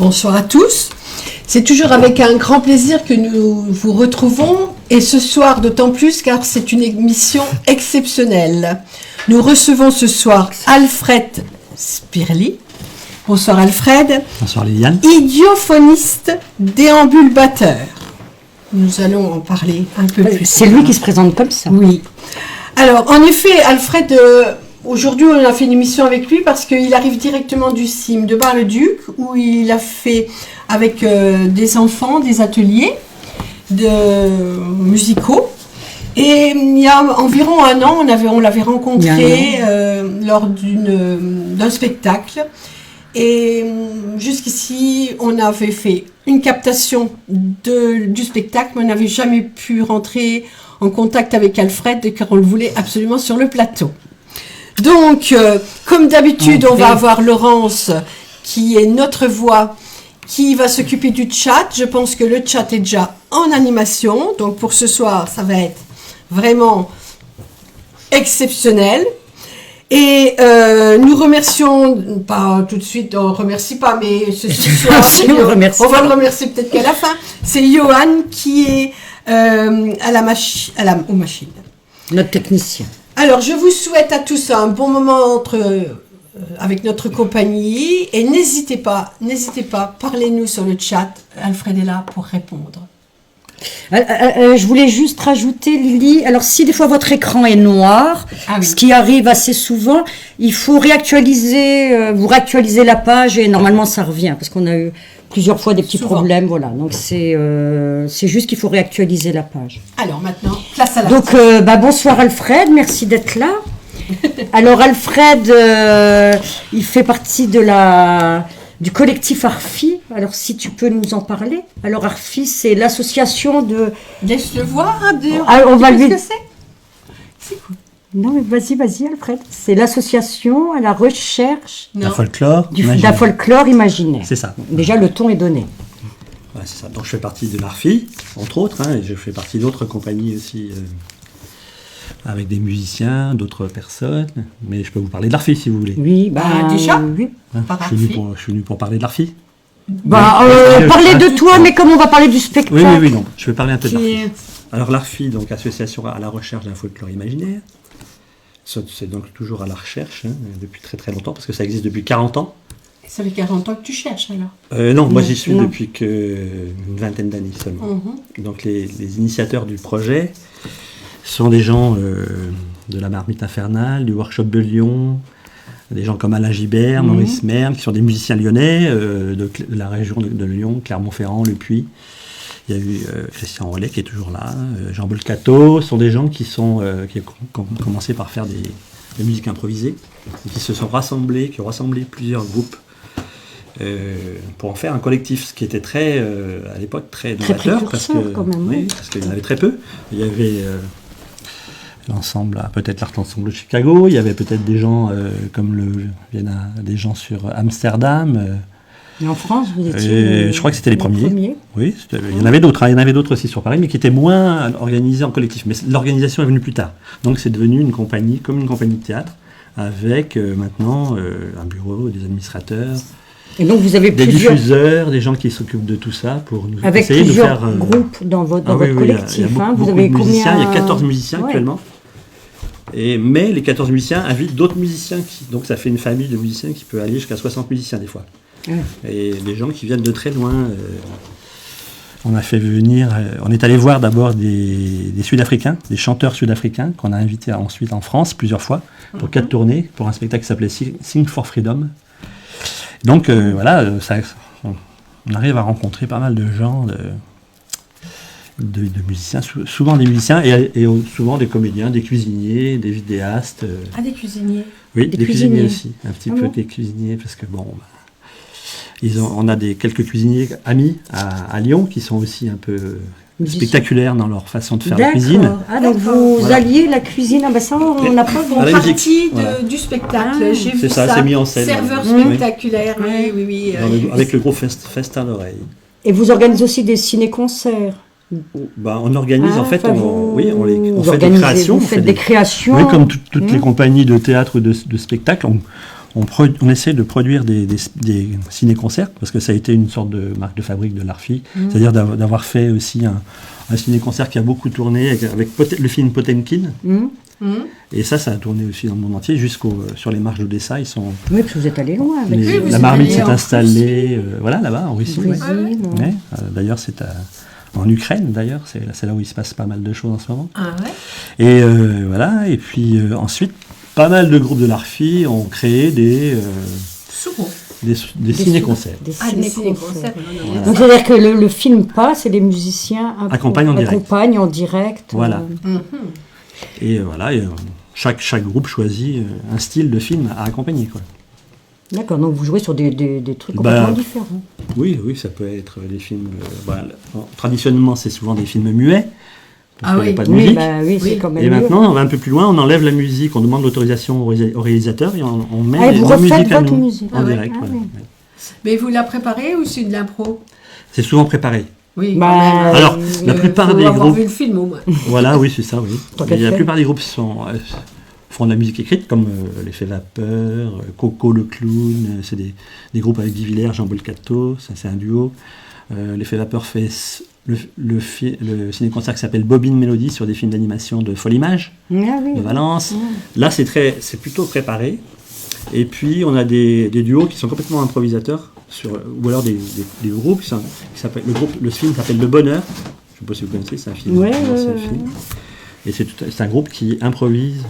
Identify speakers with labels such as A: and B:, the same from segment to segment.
A: Bonsoir à tous. C'est toujours avec un grand plaisir que nous vous retrouvons et ce soir d'autant plus car c'est une émission exceptionnelle. Nous recevons ce soir Alfred Spirli. Bonsoir Alfred.
B: Bonsoir Liliane.
A: Idiophoniste, déambulateur. Nous allons en parler un peu plus.
C: C'est lui qui se présente comme ça.
A: Oui. Alors, en effet, Alfred, aujourd'hui, on a fait une émission avec lui parce qu'il arrive directement du CIM de Bar-le-Duc, où il a fait, avec des enfants, des ateliers musicaux. Et il y a environ un an, on l'avait rencontré lors d'un spectacle. Et jusqu'ici, on avait fait une captation du spectacle, mais on n'avait jamais pu rentrer en contact avec Alfred, car on le voulait absolument sur le plateau. Donc, comme d'habitude, on va avoir Laurence, qui est notre voix, qui va s'occuper du chat. Je pense que le chat est déjà en animation. Donc, pour ce soir, ça va être vraiment exceptionnel. Et nous remercions, pas tout de suite, on ne remercie pas, mais ce soir, on va le remercier peut-être qu'à la fin. C'est Johan qui est aux machines.
C: Notre technicien.
A: Alors, je vous souhaite à tous un bon moment avec notre compagnie. Et n'hésitez pas, parlez-nous sur le chat. Alfred est là pour répondre.
C: Je voulais juste rajouter, Lily, alors si des fois votre écran est noir, ce qui arrive assez souvent, il faut vous réactualisez la page et normalement ça revient, parce qu'on a eu plusieurs fois des petits problèmes, voilà. Donc c'est juste qu'il faut réactualiser la page.
A: Alors maintenant, place à la
C: Donc bonsoir Alfred, merci d'être là. Alors Alfred, il fait partie du collectif ARFI. Alors, si tu peux nous en parler. Alors, ARFI, c'est l'association de...
A: Laisse-le voir,
C: on va lui...
A: Qu'est-ce que c'est cool.
C: Non, mais vas-y, Alfred. C'est l'association à la recherche...
B: d'un folklore
C: imaginaire.
B: C'est ça.
C: Déjà, le ton est donné.
B: Ouais, c'est ça. Donc, je fais partie de l'ARFI, entre autres, et je fais partie d'autres compagnies aussi, avec des musiciens, d'autres personnes. Mais je peux vous parler de l'ARFI, si vous voulez.
C: Oui,
A: déjà
C: oui.
B: Je suis venu pour parler de l'ARFI.
C: Parler de toi, mais comme on va parler du spectacle.
B: Oui, non. Je vais parler un peu de l'ARFI. Alors, l'ARFI, donc Association à la recherche d'un folklore imaginaire. C'est donc toujours à la recherche, depuis très très longtemps, parce que ça existe depuis 40 ans.
A: Ça fait 40 ans que tu cherches, alors
B: Non, moi j'y suis depuis une vingtaine d'années seulement. Donc, les initiateurs du projet sont des gens de la Marmite Infernale, du Workshop de Lyon, des gens comme Alain Gibert, Maurice Merne, qui sont des musiciens lyonnais de la région de Lyon, Clermont-Ferrand, Le Puy. Il y a eu Christian Rollet qui est toujours là, Jean Bolcato. Ce sont des gens qui ont commencé par faire de musique improvisée, qui se sont rassemblés, qui ont rassemblé plusieurs groupes pour en faire un collectif, ce qui était à l'époque très novateur, parce qu'il y en avait très peu. Il y avait l'ensemble, peut-être l'Art Ensemble de Chicago, il y avait peut-être des gens il y en a des gens sur Amsterdam.
C: Et en France, vous étiez...
B: je crois que c'était les premiers. Oui, il y en avait d'autres, il y en avait d'autres aussi sur Paris, mais qui étaient moins organisés en collectif. Mais l'organisation est venue plus tard. Donc c'est devenu une compagnie, comme une compagnie de théâtre, avec maintenant un bureau, des administrateurs.
C: Et donc vous avez
B: des diffuseurs, des gens qui s'occupent de tout ça pour nous essayer de faire...
C: Avec plusieurs groupes dans votre collectif.
B: Il y a beaucoup de musiciens, il y a 14 musiciens actuellement. Mais les 14 musiciens invitent d'autres musiciens. Donc ça fait une famille de musiciens qui peut aller jusqu'à 60 musiciens des fois. Et des gens qui viennent de très loin. On a fait venir... on est allé voir d'abord des Sud-Africains, des chanteurs sud-africains qu'on a invités ensuite en France plusieurs fois pour 4 tournées, pour un spectacle qui s'appelait Sing for Freedom. Donc on arrive à rencontrer pas mal de gens, de musiciens, souvent des musiciens et souvent des comédiens, des cuisiniers, des vidéastes.
A: Des cuisiniers.
B: Oui, des cuisiniers aussi, un petit peu des cuisiniers, parce que on a quelques cuisiniers amis à Lyon qui sont aussi un peu spectaculaires dans leur façon de faire la cuisine.
C: Donc vous alliez la cuisine, ça on n'a pas
A: une partie du spectacle. J'ai vu ça,
B: c'est mis en scène.
A: Serveur spectaculaire, oui.
B: Avec le gros festin d'oreille.
C: Et vous organisez aussi des ciné-concerts?
B: On organise on fait des créations.
C: Vous faites des créations.
B: Oui, comme toutes les compagnies de théâtre ou de spectacle. on essaie de produire des ciné-concerts, parce que ça a été une sorte de marque de fabrique de l'ARFI, c'est-à-dire d'avoir fait aussi un ciné-concert qui a beaucoup tourné avec le film Potemkin. Et ça a tourné aussi dans le monde entier, sur les marches d'Odessa.
C: Oui, parce que vous êtes allé loin.
B: La marmite s'est installée là-bas, en Russie. D'ailleurs, c'est en Ukraine, d'ailleurs. C'est là où il se passe pas mal de choses en ce moment.
A: Ah ouais.
B: Et voilà. Et puis ensuite, pas mal de groupes de l'ARFI ont créé des ciné-concerts.
C: Des
A: ciné-concerts.
B: Voilà.
C: Donc, c'est-à-dire que le film passe et les musiciens accompagnent en direct.
B: Voilà. Et voilà, chaque groupe choisit un style de film à accompagner, quoi.
C: D'accord, donc vous jouez sur des trucs complètement différents.
B: Oui, ça peut être des films... traditionnellement, c'est souvent des films muets, parce qu'il n'y a pas de musique.
C: C'est quand même
B: et maintenant, on va un peu plus loin, on enlève la musique, on demande l'autorisation au réalisateur, et on met
C: la musique à nous,
B: en direct.
A: Mais vous la préparez ou c'est de l'impro?
B: C'est souvent préparé.
A: Oui,
B: alors, la plupart des groupes...
A: vu le film, au moins.
B: Voilà, oui, c'est ça, oui. Mais la plupart des groupes font de la musique écrite, comme l'Effet Vapeur, Coco le Clown, c'est des groupes avec Guy Villers, Jean Bolcato, ça c'est un duo. L'Effet Vapeur fait le ciné-concert qui s'appelle Bobine Mélodie sur des films d'animation de Folimage, de Valence. Là, c'est plutôt préparé. Et puis, on a des duos qui sont complètement improvisateurs, ou alors des groupes qui s'appellent... Le film s'appelle Le Bonheur. Je ne sais pas si vous connaissez, c'est un film. Film. Et c'est un groupe qui improvise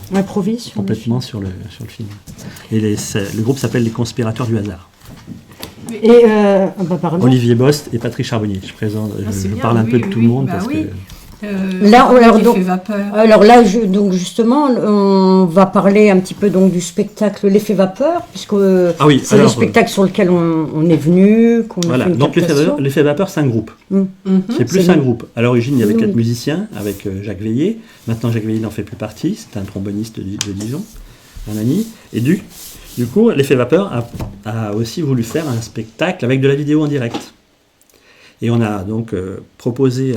B: complètement sur le film. Et le groupe s'appelle Les Conspirateurs du Hasard.
C: Et
B: Olivier Bost et Patrick Charbonnier. Je parle un peu de tout le monde parce que...
C: alors là, donc justement, on va parler un petit peu donc du spectacle L'Effet Vapeur, puisque c'est le spectacle sur lequel on est venu, qu'on a fait une
B: donc
C: captation.
B: L'Effet Vapeur, c'est un groupe. C'est plus un groupe. À l'origine, il y avait 4 musiciens avec Jacques Veillé. Maintenant, Jacques Veillé n'en fait plus partie. C'est un tromboniste de Dijon, un ami. Et du coup, L'Effet Vapeur a aussi voulu faire un spectacle avec de la vidéo en direct. Et on a donc proposé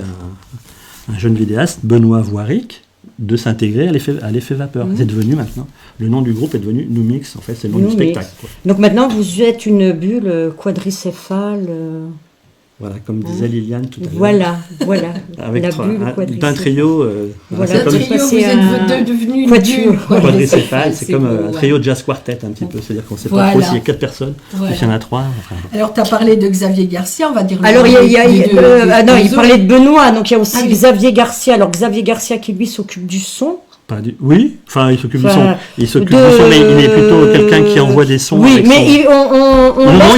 B: un jeune vidéaste, Benoît Voiric, de s'intégrer à l'effet Vapeur. C'est devenu maintenant, le nom du groupe est devenu Numix, en fait, c'est le nom du spectacle. Quoi.
C: Donc maintenant, vous êtes une bulle quadricéphale.
B: Voilà, comme disait Liliane tout à l'heure.
C: Voilà.
B: Avec d'un trio.
A: Vous êtes devenu une bulle
B: quadricéphale, c'est comme un trio jazz quartet un petit peu, c'est-à-dire qu'on ne sait pas trop s'il y a 4 personnes, ou s'il y en a 3.
A: Alors, tu as parlé de Xavier Garcia, on va dire...
C: Alors, il parlait de Benoît, donc il y a aussi Xavier Garcia. Alors, Xavier Garcia qui, lui, s'occupe du son.
B: Oui, enfin il s'occupe du son. Il s'occupe du son, mais il est plutôt quelqu'un qui envoie des sons. Oui, mais il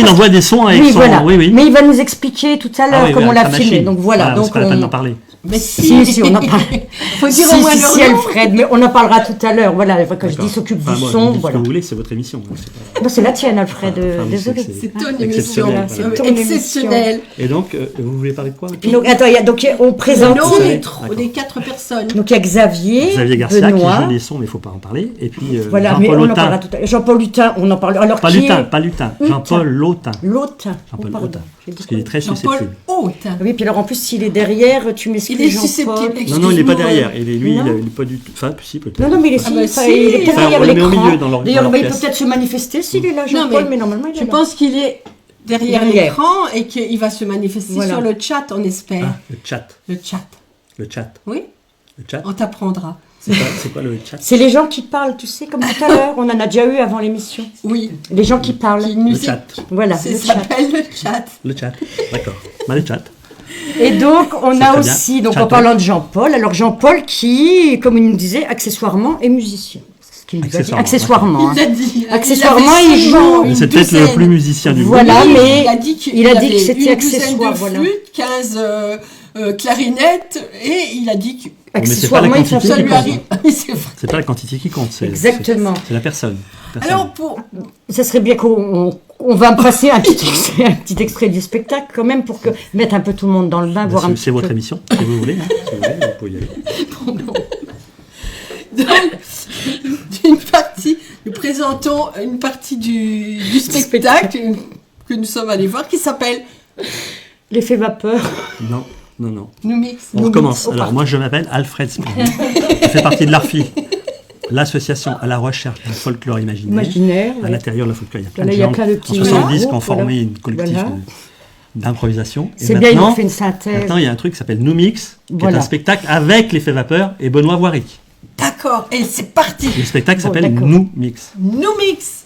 B: envoie des sons avec son. Oui.
C: Mais il va nous expliquer tout à l'heure comment on l'a filmé. Donc voilà. Donc
B: c'est pas la peine d'en parler.
C: Mais si, on en parle. Faut dire au moins si, Alfred, mais on en parlera tout à l'heure. Voilà, quand je dis s'occupe du son,
B: voilà. Ce que vous voulez, c'est votre émission.
C: Non, c'est la tienne, Alfred. Désolé.
A: C'est ton émission. C'est exceptionnel.
B: Et donc, vous voulez parler de quoi?
C: Donc, attends, donc on présente
A: les 4 personnes.
C: Donc il y a Xavier
B: Garcia
C: Benoît,
B: qui joue les sons, mais il ne faut pas en parler. Et puis
C: voilà, mais on en parlera tout à l'heure. Jean-Paul Hutin, on en parle. Alors
B: pas Lutin. Jean-Paul Lautin. Jean-Paul Lautin. Parce qu'il est très susceptible.
C: Oui, puis alors en plus, s'il est derrière, tu m'expliques.
A: Il est susceptible.
B: Non, il n'est pas derrière. Lui, il n'est pas du tout. Enfin, si, peut-être.
C: Non, mais il est peut-être derrière l'écran. D'ailleurs, il peut
B: pièce.
C: peut-être se manifester s'il est là, Jean-Paul, mais normalement, il est là.
A: Je pense qu'il est derrière l'écran et qu'il va se manifester sur le chat, on espère.
B: Le chat. Le chat.
A: Oui.
B: Le chat.
A: On t'apprendra.
B: C'est quoi le chat?
C: C'est les gens qui parlent, tu sais, comme tout à l'heure. On en a déjà eu avant l'émission.
A: Oui.
C: Les gens qui parlent.
B: Le chat.
C: Voilà.
A: Ça s'appelle le chat.
B: Le chat. D'accord. Le chat.
C: Et donc, on a aussi, donc en parlant de Jean-Paul, alors Jean-Paul qui, comme il nous disait, accessoirement est musicien. Accessoirement. Accessoirement, il joue.
B: C'est peut-être le plus musicien du groupe.
C: Voilà, mais
A: il a dit
C: que c'était accessoire.
A: De flûte, 15 clarinettes, et il a dit que
C: accessoirement, il
A: ça lui arrive.
B: C'est pas la quantité qui compte.
C: Exactement.
B: C'est la personne.
A: Alors,
C: ça serait bien qu'on va passer un petit extrait du spectacle quand même pour mettre un peu tout le monde dans le bain.
B: C'est votre émission, si vous voulez. Si vous voulez, vous pouvez y aller.
A: Donc, nous présentons une partie du spectacle que nous sommes allés voir qui s'appelle
C: L'Effet Vapeur.
B: Non.
A: Numix.
B: On recommence. Alors, moi, je m'appelle Alfred Spring. Je fais partie de l'ARFI. l'association à la recherche du folklore imaginaire. À
C: ouais.
B: l'intérieur de la folklore,
C: il y a plein de petits
B: en 70 qui ont
C: groupes,
B: formé une collectif
C: voilà.
B: d'improvisation.
C: C'est bien, ils ont fait une synthèse.
B: Maintenant, il y a un truc qui s'appelle Nous Mix, qui
C: Voilà.
B: est un spectacle avec l'effet vapeur et Benoît Voiric.
A: D'accord, et c'est parti.
B: Le spectacle
C: Bon,
B: s'appelle
C: d'accord.
B: Nous Mix.
A: Nous mix.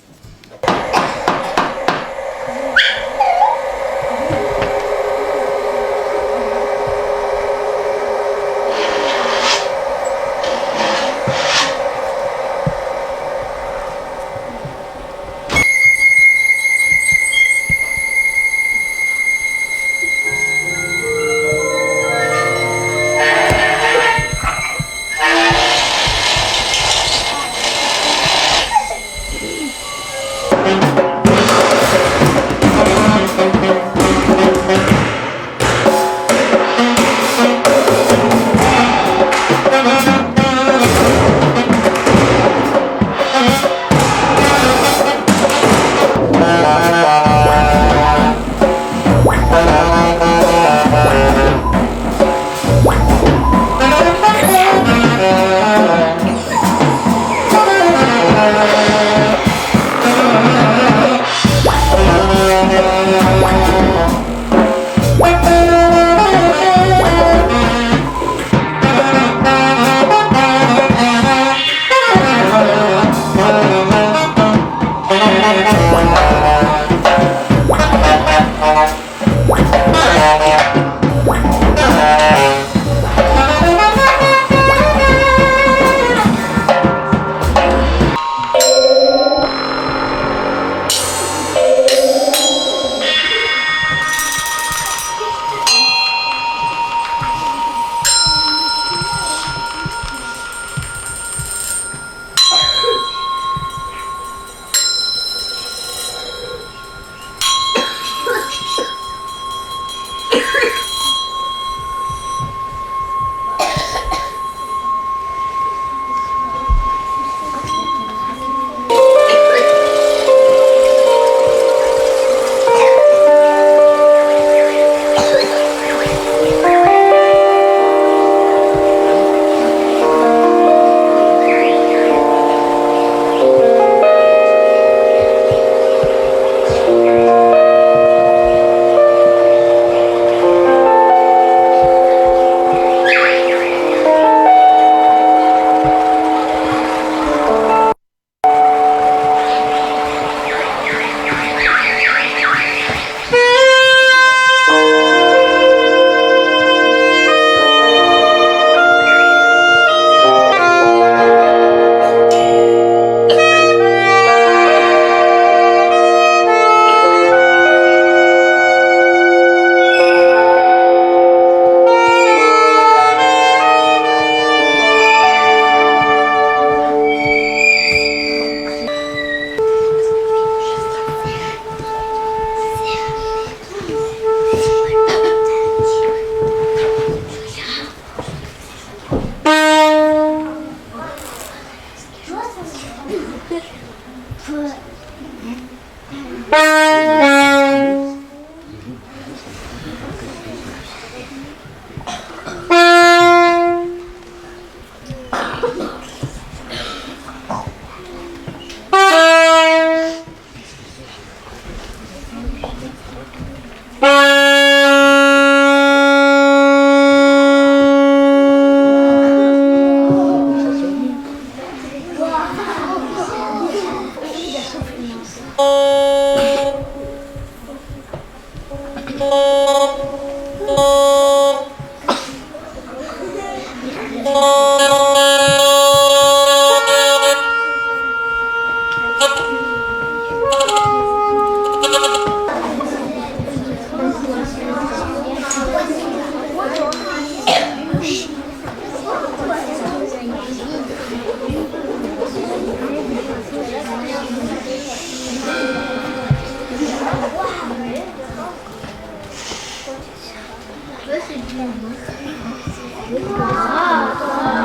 D: Ah,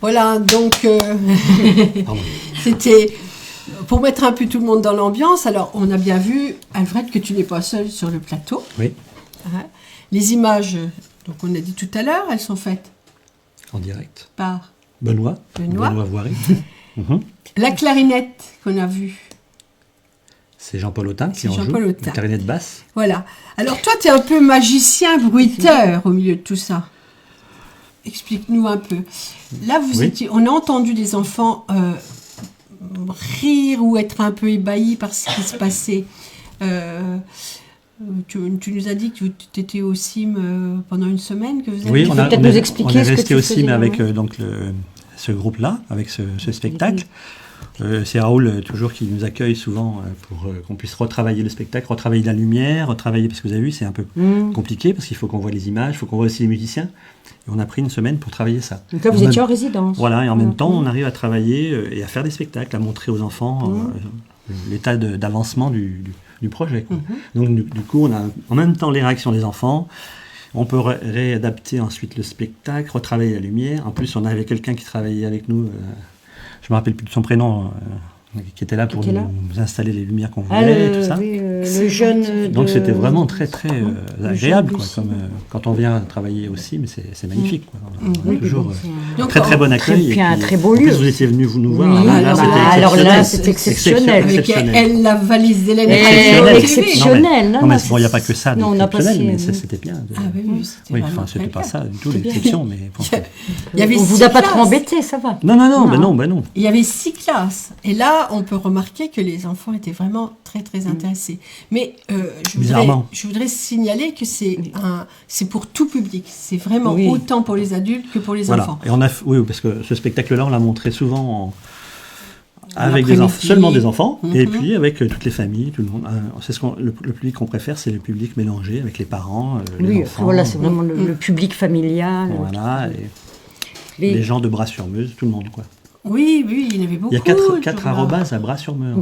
A: Voilà, donc c'était pour mettre un peu tout le monde dans l'ambiance. Alors, on a bien vu, Alfred, que tu n'es pas seul sur le plateau.
B: Oui.
A: Les images, donc on a dit tout à l'heure, elles sont faites
B: en direct
A: par
B: Benoît Voiry.
A: La clarinette qu'on a vue.
B: C'est Jean-Paul Autain qui en joue, la clarinette basse.
A: Voilà. Alors toi, tu es un peu magicien, bruiteur au milieu de tout ça. Explique-nous un peu. Là, on a entendu des enfants rire ou être un peu ébahis par ce qui se passait. Tu nous as dit que tu étais au CIM pendant une semaine. Que vous avez
C: peut-être nous expliquer
B: ce que tu faisais. On est resté au CIM avec ce groupe-là, avec ce spectacle. C'est Raoul toujours qui nous accueille souvent pour qu'on puisse retravailler le spectacle, retravailler la lumière, retravailler, parce que vous avez vu, c'est un peu compliqué, parce qu'il faut qu'on voit les images, il faut qu'on voit aussi les musiciens. Et on a pris une semaine pour travailler ça.
C: Donc là, vous étiez en résidence.
B: Voilà, et en même temps, on arrive à travailler et à faire des spectacles, à montrer aux enfants l'état d'avancement du projet. Donc du coup, on a en même temps les réactions des enfants. On peut réadapter ensuite le spectacle, retravailler la lumière. En plus, on avait quelqu'un qui travaillait avec nous, je ne me rappelle plus de son prénom, qui était là pour nous installer les lumières qu'on voulait, tout ça.
C: Oui, le jeune.
B: Donc c'était vraiment très très agréable, quoi, comme quand on vient travailler aussi, mais c'est magnifique. Quoi. Toujours très très bon accueil.
C: Et puis un très beau lieu.
B: En plus, vous étiez venu nous voir.
C: Alors là, c'était exceptionnel.
A: Avec elle, la valise d'Hélène.
C: Exceptionnel.
B: Non, mais il n'y a pas que ça d'exceptionnel, mais c'était bien.
A: Oui,
B: enfin, c'était pas ça du tout, l'exception, mais.
C: On vous a pas trop embêté, ça va.
B: Non.
A: Il y avait 6 classes, et là, on peut remarquer que les enfants étaient vraiment très très intéressés. Mais je voudrais signaler que c'est pour tout public. C'est vraiment autant pour les adultes que pour les enfants.
B: Et parce que ce spectacle-là, on l'a montré souvent avec seulement des enfants, et puis avec toutes les familles, tout le monde. Le public qu'on préfère, c'est le public mélangé avec les parents, les enfants.
C: Voilà, c'est vraiment le public familial.
B: Voilà, et les gens de Bras-sur-Meuse, tout le monde, quoi.
A: Oui, il y en avait beaucoup.
B: Il y a 4 arrobas à Bras-sur-Meuse.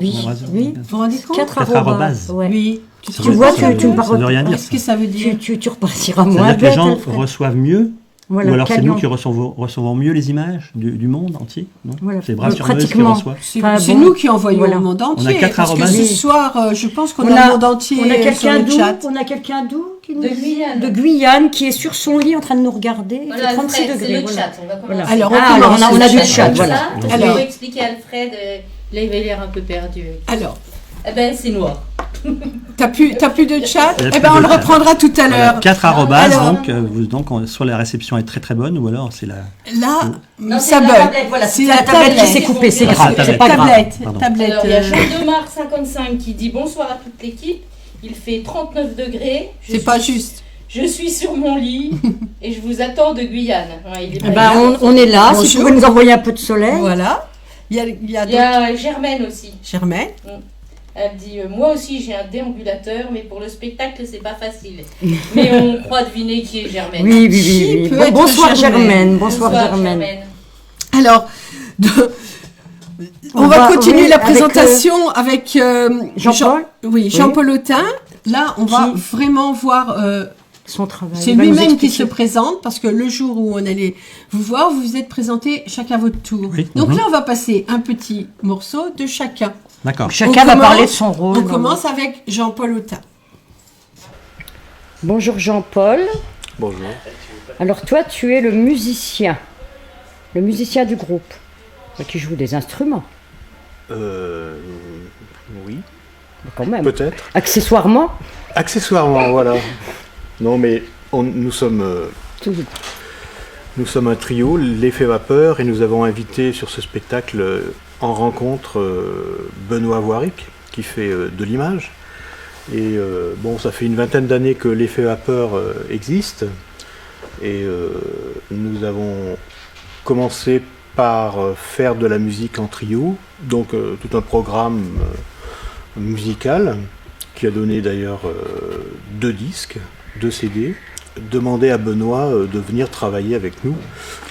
C: Oui.
A: Vous vous rendez compte ?
C: 4 arrobas.
A: Oui.
C: Tu vois, tu me parles.
B: Ça ne veut rien dire.
A: Qu'est-ce que ça veut dire ?
C: Tu repartiras moins.
B: C'est-à-dire que les gens reçoivent mieux.
C: Voilà,
B: ou alors c'est nous qui recevons mieux les images du monde entier, non ?
C: Voilà.
B: C'est Bras-sur-Meuse qui reçoit.
A: C'est nous qui envoyons au monde entier.
B: On a 4
A: parce que ce soir, je pense qu'on a le monde entier sur le chat.
C: On a quelqu'un d'où de Guyane qui est sur son lit en train de nous regarder. Il fait 36 degrés.
D: C'est le chat. On va commencer.
A: Alors
C: on a du chat. Voilà.
D: Alors, expliquer à Alfred, là il avait l'air un peu perdu.
A: Alors.
D: C'est noir.
A: T'as plus de chat ? On le reprendra tout à l'heure.
B: 4 arrobas, donc soit la réception est très très bonne, ou alors c'est la...
A: Là, ça bug.
C: C'est la tablette qui s'est coupée, c'est grave. C'est pas grave.
A: Tablette.
D: Alors, il y a Jean-de-Marc55 qui dit bonsoir à toute l'équipe. Il fait 39 degrés.
A: C'est pas juste.
D: Je suis sur mon lit et je vous attends de Guyane.
C: On est là, si vous pouvez nous envoyer un peu de soleil.
A: Voilà. Il y a
D: Germaine aussi.
A: Germaine.
D: Elle dit moi aussi j'ai un déambulateur, mais pour le spectacle c'est pas facile. Mais on croit deviner qui est Germaine.
C: Oui. Bonsoir Germaine. Bonsoir Germaine.
A: Alors, on va continuer la présentation avec
C: Jean-Paul.
A: Jean-Paul Autain. Là, on va vraiment voir
C: son travail.
A: C'est lui-même qui se présente, parce que le jour où on allait vous voir, vous vous êtes présentés chacun à votre tour.
B: Oui.
A: Donc là, on va passer un petit morceau de chacun.
B: D'accord.
C: Chacun va parler de son rôle.
A: On commence avec Jean-Paul Autain.
C: Bonjour Jean-Paul.
E: Bonjour.
C: Alors toi, tu es le musicien du groupe, qui joue des instruments.
E: Oui.
C: Mais quand même.
E: Peut-être.
C: Accessoirement,
E: voilà. Non, mais nous sommes un trio, l'Effet Vapeur, et nous avons invité sur ce spectacle en rencontre Benoît Voiry, qui fait de l'image. Et ça fait une vingtaine d'années que l'Effet Vapeur existe. Et nous avons commencé par faire de la musique en trio, donc tout un programme musical qui a donné d'ailleurs 2 disques, 2 CD, demandé à Benoît de venir travailler avec nous,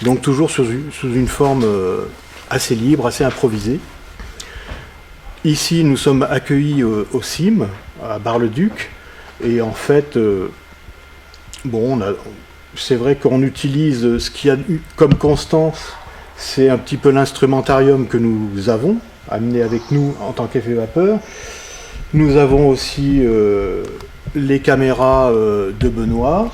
E: donc toujours sous une forme assez libre, assez improvisée. Ici, nous sommes accueillis au CIM, à Bar-le-Duc, et en fait, c'est vrai qu'on utilise ce qu'il y a comme constance C'est un petit peu l'instrumentarium que nous avons, amené avec nous en tant qu'effet vapeur. Nous avons aussi les caméras de Benoît.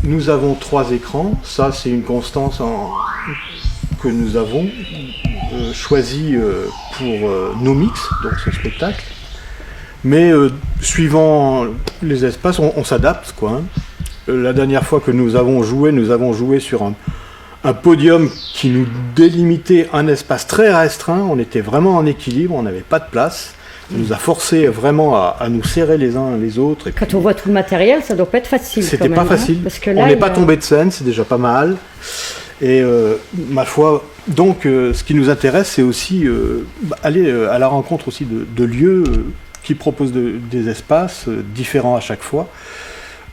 E: Nous avons 3 écrans. Ça, c'est une constance que nous avons choisie pour nos mix, donc ce spectacle. Mais suivant les espaces, on s'adapte, quoi. La dernière fois que nous avons joué sur un podium qui nous délimitait un espace très restreint. On était vraiment en équilibre, on n'avait pas de place. Ça nous a forcé vraiment à nous serrer les uns les autres. Et
C: quand on voit tout le matériel, ça doit pas être facile.
E: C'était pas facile.
C: Parce que là,
E: on n'est pas tombé de scène, c'est déjà pas mal. Et ma foi, donc ce qui nous intéresse, c'est aussi aller à la rencontre aussi de lieux qui proposent des espaces différents à chaque fois.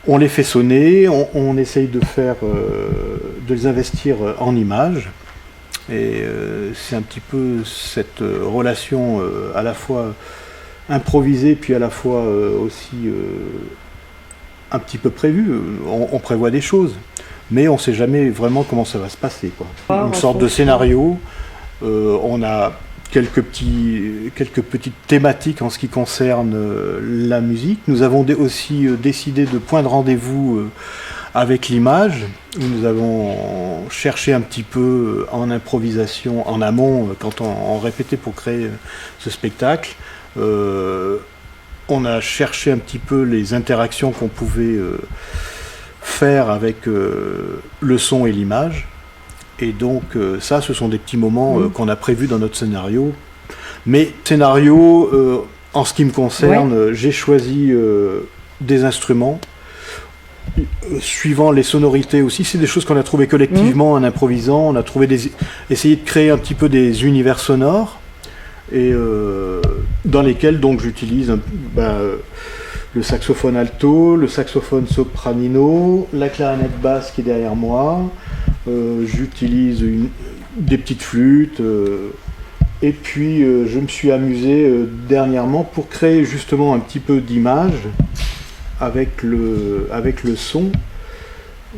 E: On les fait sonner, on essaye de les investir en images. Et c'est un petit peu cette relation à la fois improvisée, puis à la fois aussi un petit peu prévue. On prévoit des choses, mais on ne sait jamais vraiment comment ça va se passer, quoi. Une sorte de scénario. On a quelques petites thématiques en ce qui concerne la musique. Nous avons aussi décidé de point de rendez-vous avec l'image. Nous avons cherché un petit peu en improvisation, en amont, quand on répétait pour créer ce spectacle. On a cherché un petit peu les interactions qu'on pouvait faire avec le son et l'image. Et donc ça, ce sont des petits moments qu'on a prévus dans notre scénario. Mais scénario, en ce qui me concerne, j'ai choisi des instruments, suivant les sonorités aussi. C'est des choses qu'on a trouvées collectivement en improvisant. On a essayé de créer un petit peu des univers sonores, et dans lesquels donc j'utilise le saxophone alto, le saxophone sopranino, la clarinette basse qui est derrière moi. J'utilise des petites flûtes, et puis je me suis amusé dernièrement pour créer justement un petit peu d'image avec le son.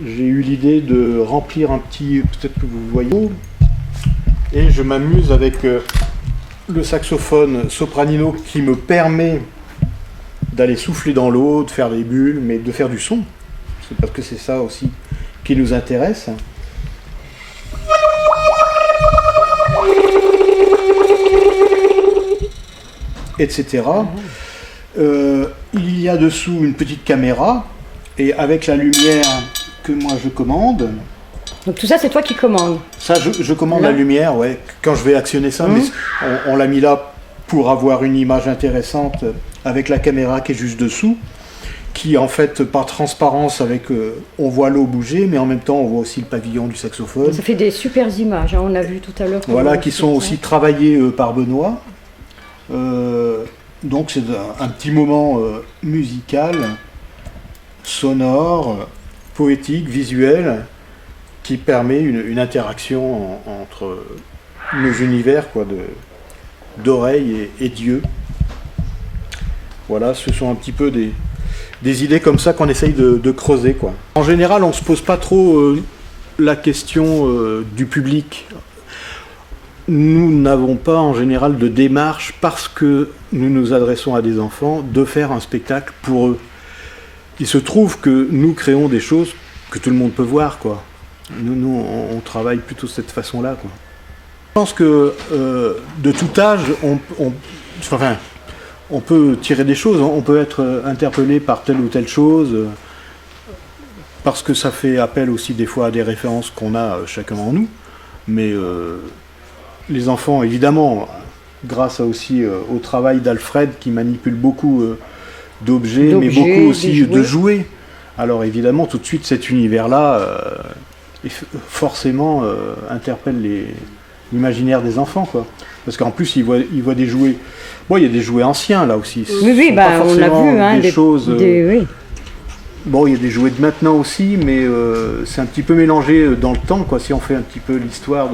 E: J'ai eu l'idée de remplir un petit, peut-être que vous voyez, et je m'amuse avec le saxophone sopranino qui me permet d'aller souffler dans l'eau, de faire des bulles, mais de faire du son. C'est parce que c'est ça aussi qui nous intéresse. Etc. Il y a dessous une petite caméra, et avec la lumière que moi je commande.
C: Donc tout ça, c'est toi qui commandes?
E: Ça, je commande la lumière, ouais, quand je vais actionner ça. Mais on l'a mis là pour avoir une image intéressante avec la caméra qui est juste dessous, qui en fait, par transparence, on voit l'eau bouger, mais en même temps on voit aussi le pavillon du saxophone.
C: Ça fait des super images, hein, on a vu tout à l'heure.
E: Voilà, qui sont aussi travaillées par Benoît. Donc c'est un petit moment musical, sonore, poétique, visuel, qui permet une interaction entre nos univers, quoi, d'oreilles et d'yeux. Voilà, ce sont un petit peu des idées comme ça qu'on essaye de creuser, quoi. En général, on ne se pose pas trop la question du public. Nous n'avons pas en général de démarche, parce que nous nous adressons à des enfants, de faire un spectacle pour eux. Il se trouve que nous créons des choses que tout le monde peut voir, quoi. Nous on travaille plutôt de cette façon-là, quoi. Je pense que de tout âge, on peut tirer des choses, on peut être interpellé par telle ou telle chose, parce que ça fait appel aussi des fois à des références qu'on a chacun en nous. Mais les enfants, évidemment, grâce aussi au travail d'Alfred, qui manipule beaucoup d'objets, mais beaucoup aussi de jouets. Alors évidemment, tout de suite, cet univers-là forcément interpelle l'imaginaire des enfants, quoi. Parce qu'en plus, ils voient des jouets. Bon, il y a des jouets anciens là aussi.
C: Oui, bah, on l'a vu, hein,
E: des choses.
C: Oui.
E: Bon, il y a des jouets de maintenant aussi, mais c'est un petit peu mélangé dans le temps, quoi. Si on fait un petit peu l'histoire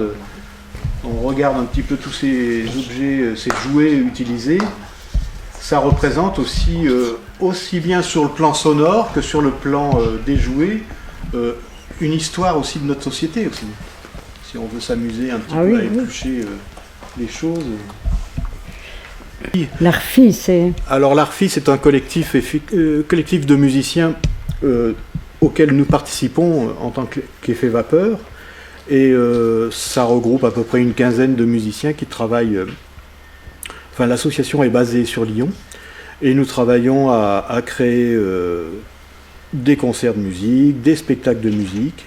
E: on regarde un petit peu tous ces objets, ces jouets utilisés, ça représente aussi bien sur le plan sonore que sur le plan des jouets, une histoire aussi de notre société aussi. si on veut s'amuser un petit
C: Ah
E: peu
C: oui,
E: à
C: oui.
E: éplucher les choses.
C: L'ARFI, c'est...
E: Alors l'ARFI, c'est un collectif de musiciens auquel nous participons en tant qu'effet vapeur. Et ça regroupe à peu près une quinzaine de musiciens qui travaillent... Enfin, l'association est basée sur Lyon. Et nous travaillons à créer des concerts de musique, des spectacles de musique.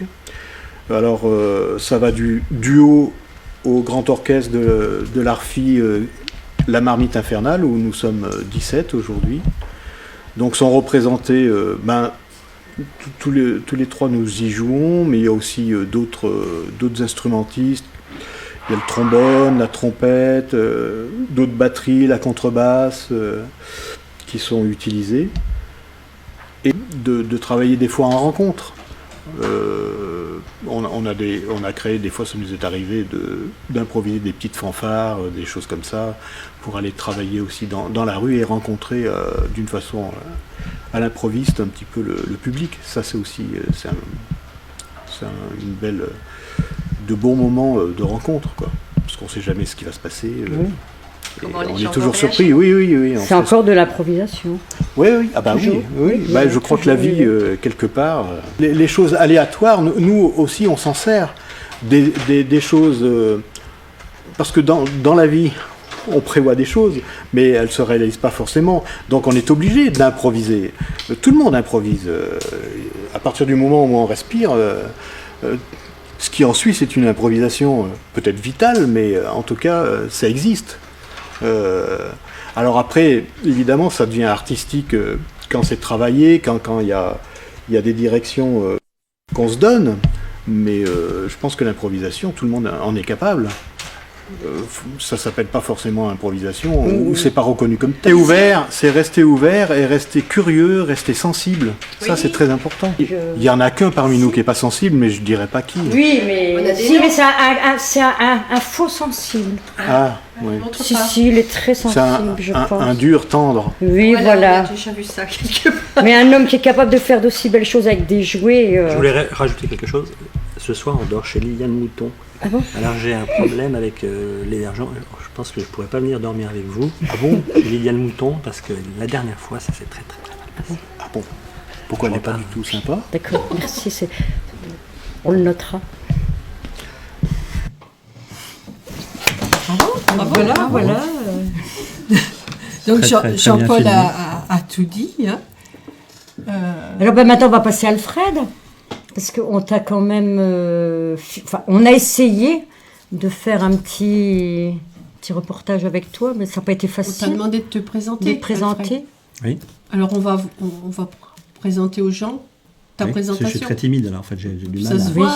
E: Alors ça va du duo au grand orchestre de l'ARFI, La Marmite Infernale, où nous sommes 17 aujourd'hui. Donc sont représentés... tous les trois nous y jouons, mais il y a aussi d'autres instrumentistes. Il y a le trombone, la trompette, d'autres batteries, la contrebasse qui sont utilisées. Et de travailler des fois en rencontre. On a créé, des fois ça nous est arrivé d'improviser des petites fanfares, des choses comme ça, pour aller travailler aussi dans la rue et rencontrer d'une façon à l'improviste un petit peu le public. Ça c'est aussi une belle, de bons moments de rencontre, quoi. Parce qu'on ne sait jamais ce qui va se passer. On est toujours surpris, oui.
C: C'est encore de l'improvisation.
E: Oui, ah bah
C: toujours.
E: oui. Je crois que la vie, quelque part, les choses aléatoires, nous aussi, on s'en sert. Des choses... parce que dans la vie, on prévoit des choses, mais elles ne se réalisent pas forcément. Donc on est obligé d'improviser. Tout le monde improvise. À partir du moment où on respire... ce qui en suit, c'est une improvisation peut-être vitale, mais en tout cas, ça existe. Alors après, évidemment, ça devient artistique quand c'est travaillé, quand il y a des directions qu'on se donne, mais je pense que l'improvisation, tout le monde en est capable. Ça s'appelle pas forcément improvisation, ou c'est pas reconnu comme tel. C'est rester ouvert et rester curieux, rester sensible. Oui. Ça c'est très important. Il y en a qu'un parmi nous qui est pas sensible, mais je dirais pas qui.
C: Oui, mais c'est un faux sensible.
E: Ah, oui.
C: Si, il est très sensible, je pense.
E: Un dur tendre.
C: Oui, voilà.
A: J'ai déjà vu ça quelque part.
C: Mais un homme qui est capable de faire d'aussi belles choses avec des jouets...
B: Je voulais rajouter quelque chose. Ce soir, on dort chez Liliane Mouton.
C: Ah bon?
B: Alors j'ai un problème avec l'hébergement. Je pense que je pourrais pas venir dormir avec vous. Ah bon? Chez Liliane Mouton, parce que la dernière fois, ça s'est très mal passé.
E: Ah bon? Pourquoi elle n'est pas du tout sympa?
C: D'accord, merci. On le notera. Voilà.
A: Donc
B: Très
A: Jean-Paul
B: bien
A: a tout dit. Hein.
C: Alors maintenant, on va passer à Alfred. Parce qu'on t'a quand même... on a essayé de faire un petit reportage avec toi, mais ça n'a pas été facile.
A: On t'a demandé de te présenter.
C: Présenter.
B: Oui.
A: Alors on va présenter aux gens ta présentation.
B: Je suis très timide, alors en fait j'ai du mal.
A: Ça se voit,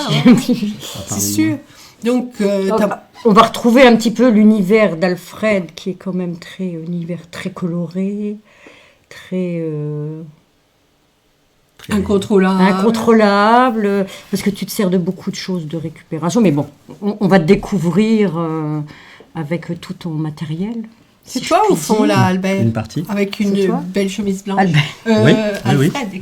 A: c'est sûr. Donc,
C: on va retrouver un petit peu l'univers d'Alfred, qui est quand même univers très coloré, très... Incontrôlable, parce que tu te sers de beaucoup de choses de récupération. Mais bon, on va te découvrir avec tout ton matériel.
A: C'est toi au fond là, Albert?
B: Une partie.
A: Avec une belle chemise blanche.
C: Albert.
A: Alfred,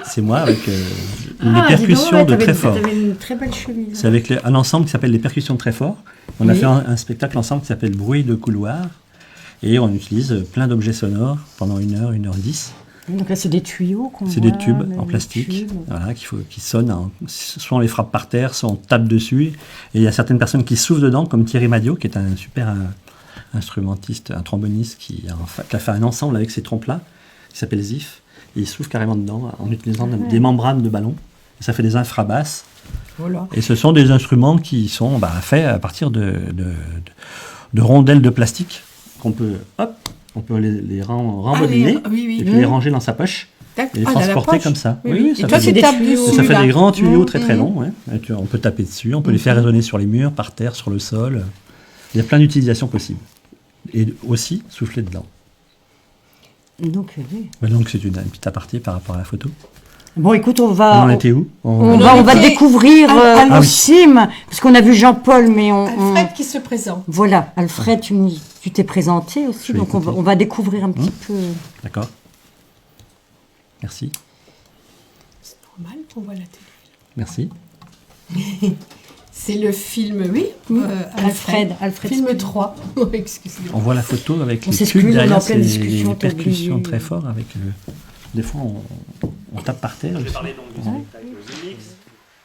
B: c'est moi avec les percussions de Tréfort.
C: Tu avais une très belle chemise.
B: C'est avec un ensemble qui s'appelle les percussions de Tréfort. On a fait un spectacle ensemble qui s'appelle Bruit de couloir. Et on utilise plein d'objets sonores pendant 1h10.
C: Donc là, c'est des tuyaux qu'on
B: C'est des tubes en plastique, voilà, qui sonnent. Soit on les frappe par terre, soit on tape dessus. Et il y a certaines personnes qui soufflent dedans, comme Thierry Madio, qui est un super instrumentiste, un tromboniste, qui a fait un ensemble avec ces trompes-là, qui s'appelle ZIF. Et il souffle carrément dedans en utilisant des membranes de ballon. Et ça fait des infrabasses. Voilà. Et ce sont des instruments qui sont faits à partir de rondelles de plastique qu'on peut... On peut les rembobiner et puis les ranger dans sa poche et les transporter comme ça.
A: Oui,
B: ça
A: et toi,
B: fait
A: ça
B: fait des grands tuyaux très longs. Ouais. On peut taper dessus, on peut les faire résonner sur les murs, par terre, sur le sol. Il y a plein d'utilisations possibles. Et aussi souffler dedans.
C: Donc
B: c'est une petite aparté par rapport à la photo.
C: Bon, écoute, on va...
B: On en était où?
C: On va découvrir Sim, parce qu'on a vu Jean-Paul, mais
A: Alfred qui se présente.
C: Voilà, Alfred, tu t'es présenté aussi, donc on va découvrir un petit peu...
B: D'accord. Merci.
A: C'est normal qu'on voit la télé.
B: Merci.
A: C'est le film, oui.
C: Alfred
A: Film
C: Spinner.
A: 3. Excusez-moi.
B: On voit la photo avec
C: On
B: les
C: s'excuse,
B: tubes
C: on est en
B: derrière,
C: pleine
B: c'est
C: discussion,
B: des
C: t'as
B: percussions
C: oublié.
B: très fortes avec des fois on tape par terre.
F: Je vais
B: aussi.
F: parler donc du spectacle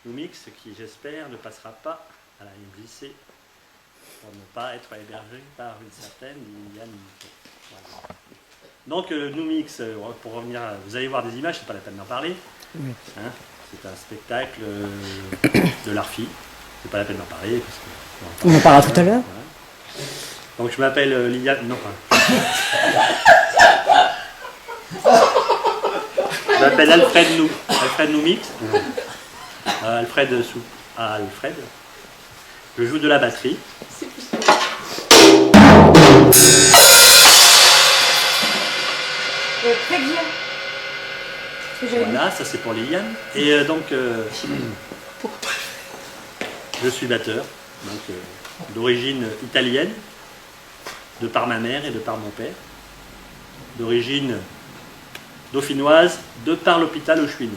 F: Numix qui j'espère ne passera pas à la MJC pour ne pas être hébergé par une certaine Liliane Mouton. Voilà. Donc Numix, pour revenir, vous allez voir des images, c'est pas la peine d'en parler. Hein, c'est un spectacle de l'ARFI, c'est pas la peine d'en parler. Parce que,
C: On en parlera tout à l'heure.
F: Voilà. Donc je m'appelle Liliane, non pas. Je m'appelle Alfred Numix. Alfred. Je joue de la batterie.
C: Très bien.
F: Voilà, ça c'est pour Liliane. Et je suis batteur, donc d'origine italienne, de par ma mère et de par mon père. D'origine dauphinoise, de par l'hôpital où je suis né.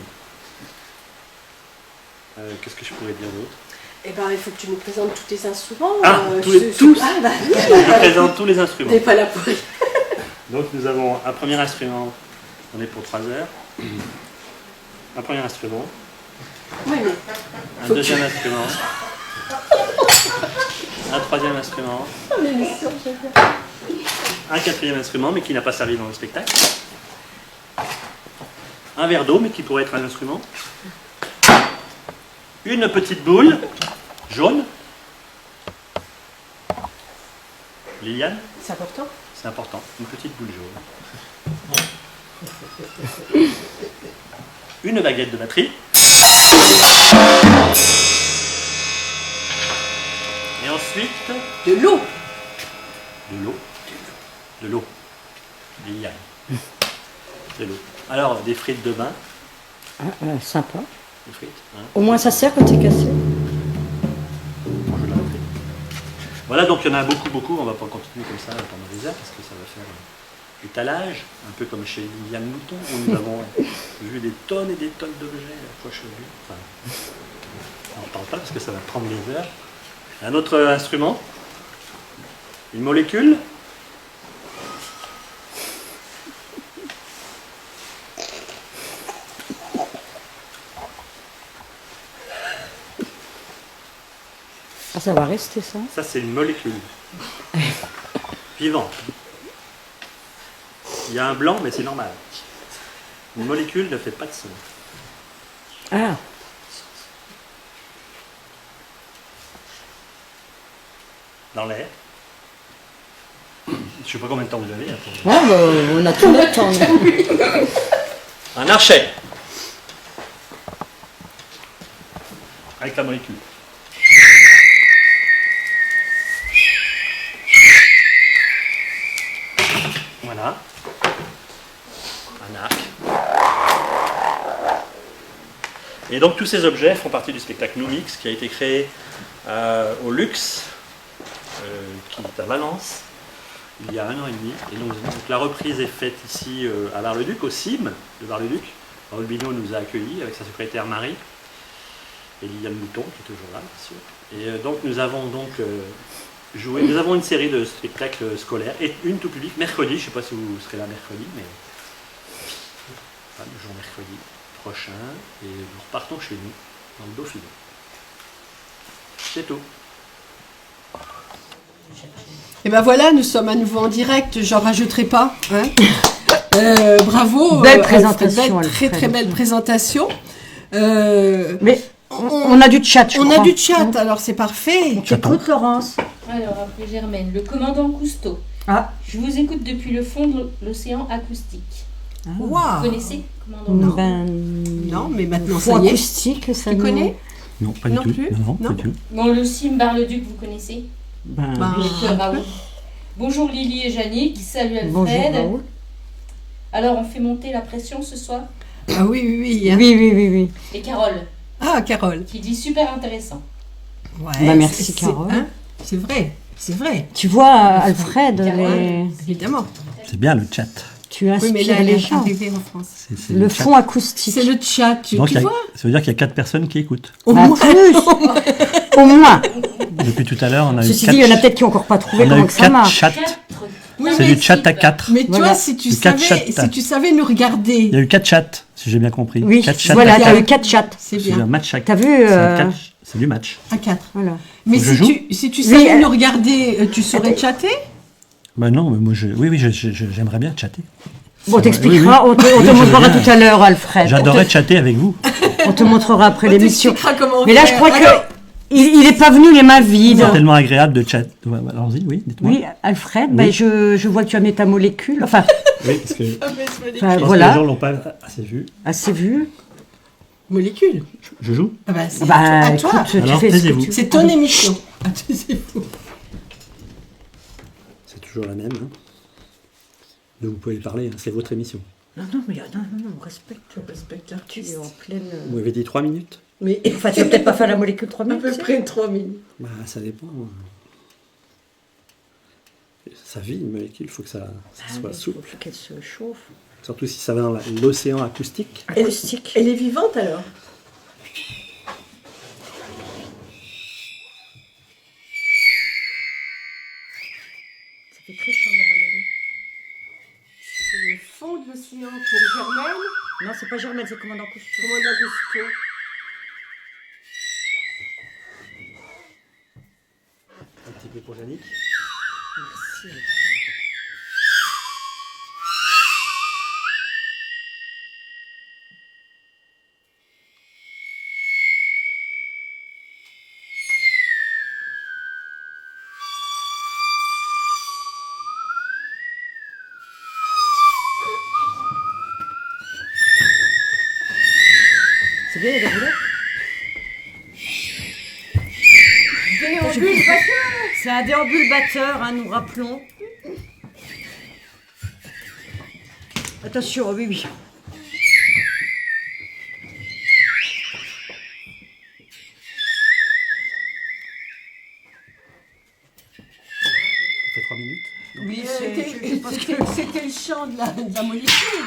F: Qu'est-ce que je pourrais dire d'autre?
G: Eh ben, il faut que tu nous présentes tous tes instruments.
F: Tous.
G: Ah, bah,
F: Je présente tous les instruments.
G: on n'est pas là pour rien.
F: Donc nous avons un premier instrument, on est pour 3 heures. Un premier instrument,
G: Oui, mais
F: un deuxième instrument, un troisième instrument, un quatrième instrument mais qui n'a pas servi dans le spectacle, un verre d'eau mais qui pourrait être un instrument, une petite boule jaune. Liliane,
G: c'est important.
F: c'est important, une petite boule jaune. Une baguette de batterie. Et ensuite,
G: De l'eau.
F: de l'eau. De l'eau. Liliane. De l'eau. Alors, des frites de bain.
C: Sympa.
F: Des frites. Hein.
C: Au moins ça sert quand t'es cassé.
F: Bon, je l'ai appris. Voilà, donc il y en a beaucoup. On va pas continuer comme ça pendant des heures parce que ça va faire l'étalage, un peu comme chez Liliane Mouton, où nous avons vu des tonnes et des tonnes d'objets proches de lui. Enfin, on n'en parle pas parce que ça va prendre des heures. Un autre instrument, une molécule.
C: Ah, ça va rester ça.
F: Ça, c'est une molécule vivante. Il y a un blanc, mais c'est normal. Une molécule ne fait pas de son.
C: Ah,
F: Dans l'air. Je ne sais pas combien de temps vous avez.
C: on a tout le temps.
F: Un archet. Avec la molécule. Voilà. Un arc. Et donc tous ces objets font partie du spectacle Numix qui a été créé au Luxe, qui est à Valence, il y a 1 an et demi. Et donc la reprise est faite ici à Bar-le-Duc, au CIM de Bar-le-Duc. Raoul Binot nous a accueillis avec sa secrétaire Marie et Liliane Mouton qui est toujours là, bien sûr. Et donc nous avons joué, nous avons une série de spectacles scolaires et une tout public mercredi. Je ne sais pas si vous serez là mercredi, mais le jour mercredi prochain. Et nous repartons chez nous, dans le Dauphiné. C'est tout.
A: Et ben voilà, nous sommes à nouveau en direct, j'en rajouterai pas. Hein. Bravo.
C: Belle présentation,
A: très
C: Alfred.
A: belle présentation.
C: Mais on a du chat, je
A: On
C: crois.
A: a du chat, alors c'est parfait.
C: Écoute, Laurence.
D: Alors, après Germaine, le commandant Cousteau.
C: Ah,
D: Je vous écoute depuis le fond de l'océan acoustique.
A: Waouh.
D: Vous connaissez commandant Cousteau?
A: Non, mais maintenant
C: fond
A: ça y est.
C: acoustique, ça
A: Tu
C: nous-
A: connais?
B: Non, pas du
A: Non
B: tout.
A: plus.
B: Non,
A: Non.
B: pas du tout.
D: Bon, le CIM Bar-le-Duc, vous connaissez?
C: Ben,
D: Avec Raoul. Bonjour Lily et Jannick, salut Alfred.
C: bonjour, Raoul.
D: Alors, on fait monter la pression ce soir.
A: Ah oui, oui, oui. hein.
C: Oui.
D: Et Carole,
A: Ah, Carole.
D: qui dit super intéressant.
A: Ouais,
C: Bah, merci,
A: c'est-
C: Carole.
A: hein, c'est vrai, c'est vrai,
C: Tu vois, Alfred,
D: Carole.
C: les...
A: évidemment.
B: C'est bien le chat.
C: Tu
A: Oui,
C: inspires
A: mais là, elle
C: les
A: est
C: gens.
A: arrivée en France.
B: C'est
C: Le
B: chat.
C: fond acoustique.
A: C'est le chat, tu
B: Donc,
A: vois.
B: ça veut dire qu'il y a 4 personnes qui écoutent.
A: Au
C: Bah,
A: moins.
C: plus. Au moins.
B: Depuis tout à l'heure, on a eu
C: Ceci
B: 4
C: dit, il y en a peut-être qui n'ont encore pas trouvé
B: on a
C: comment
B: eu
C: que ça
B: 4
C: marche.
B: chats.
A: Oui,
B: C'est
A: mais
B: du chat à 4.
A: Mais toi,
C: Voilà.
A: si tu
B: Du quatre
A: savais,
B: chats.
A: si tu savais nous
B: Il
A: regarder,
B: y a eu 4 chats, si j'ai bien compris.
C: Oui,
B: 4 chats
C: voilà,
B: à
C: tu as
B: 4.
C: eu 4 chats.
A: c'est
B: C'est un
A: bien.
B: match à
C: T'as vu
B: C'est du match.
A: À 4.
C: Voilà.
A: Mais
B: Faut que
A: si
B: je joue
A: si tu
C: Oui,
A: savais nous regarder, tu saurais chatter?
B: Bah non, mais moi, j'aimerais bien chatter.
C: Bon, on
B: Oui,
C: t'expliquera,
B: oui.
C: on te
B: Oui, je veux
C: montrera
B: bien.
C: tout à l'heure, Alfred.
B: J'adorerais chatter avec vous.
C: On te montrera après l'émission.
A: t'expliquera comment
C: Mais là, je
A: faire.
C: crois
A: Alors,
C: que il est pas venu les mains vides.
B: C'est tellement agréable de chatter. Allons-y, oui, dites-moi.
C: Oui, Alfred,
B: Oui.
C: ben, je vois que tu as mis ta molécule. Enfin,
B: Oui, parce que je
A: ah, mais c'est magnifique.
C: enfin,
B: pense que les
C: voilà,
B: gens l'ont pas assez vu.
C: assez vu.
A: Molécule.
B: Je joue.
A: Ah bah, c'est
C: Bah,
A: à
C: écoute,
A: toi.
C: tu
B: Alors,
C: fais ce que
B: taisez-vous.
C: tu
A: C'est ton émission. Ah, taisez-vous.
B: C'est toujours la même. Hein. Donc vous pouvez parler, hein, c'est votre émission.
C: Non, mais non, on respecte
A: Respecte
C: Tu
A: l'artiste.
C: es en pleine.
B: Vous m'avez dit 3 minutes.
A: Mais
C: Enfin, tu vas peut-être pas faire la molécule 3
A: à
C: minutes.
A: peu
C: tu sais.
A: près 3 minutes.
B: Bah, ça dépend. Ça vit une molécule, il faut que ça soit
C: Il
B: souple.
C: faut qu'elle se chauffe.
B: Surtout si ça va dans l'océan acoustique.
C: Acoustique.
A: Elle est vivante alors?
C: Ça fait très chaud la baleine.
A: C'est le fond de l'océan pour Germaine.
C: Non, c'est pas Germaine, c'est commandant Cousteau.
A: Commandant Cousteau.
B: Un petit peu pour Yannick.
C: Merci. C'est bien, il y a des roulettes. C'est un déambulateur, hein, nous rappelons. Attention, oui.
B: Ça fait 3 minutes.
A: Oui,
C: je pense que-
A: c'était le chant de la molécule.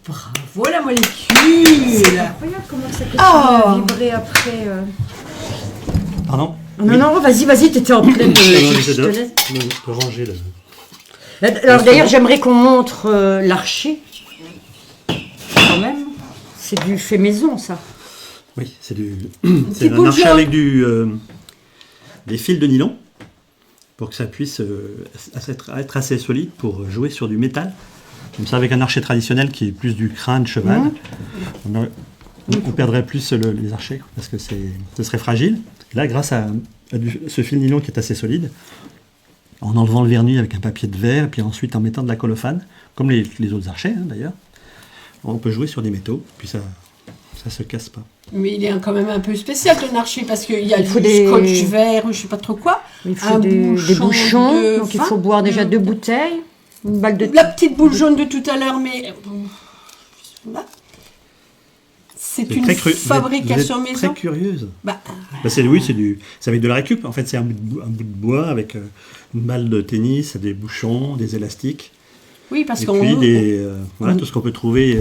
A: Bravo la molécule.
C: Incroyable comment ça continue
A: Oh.
C: à vibrer après.
B: Pardon.
C: Non, vas-y, t'étais en pleine.
B: J'essaie
C: je te laisse.
B: de ranger le.
C: Alors d'ailleurs, j'aimerais qu'on montre l'archer. Quand même. C'est du fait maison, ça.
B: Oui, c'est du.
A: petit
B: C'est un
A: boule
B: archer
A: jaune.
B: avec des fils de nylon pour que ça puisse être assez solide pour jouer sur du métal. Comme ça, avec un archer traditionnel qui est plus du crin de cheval, on perdrait plus les archers parce que ce serait fragile. Là, grâce à ce fil nylon qui est assez solide, en enlevant le vernis avec un papier de verre, et puis ensuite en mettant de la colophane, comme les autres archers hein, d'ailleurs, on peut jouer sur des métaux, puis ça se casse pas.
A: Mais il est quand même un peu spécial ton archer parce qu'il y a
C: Il faut
A: du
C: des-
A: scotch vert ou je sais pas trop quoi.
C: Il faut
A: Un
C: des bouchons.
A: de
C: Donc il
A: vin.
C: faut boire déjà 2 bouteilles. Une balle de
A: La petite boule jaune de tout à l'heure, mais là, c'est une fabrication
B: vous êtes
A: maison.
B: très curieuse.
A: Bah,
B: C'est avec de la récup. En fait, c'est un bout de bois avec une balle de tennis, des bouchons, des élastiques,
A: oui, parce
B: et
A: qu'on
B: puis tout ce qu'on peut trouver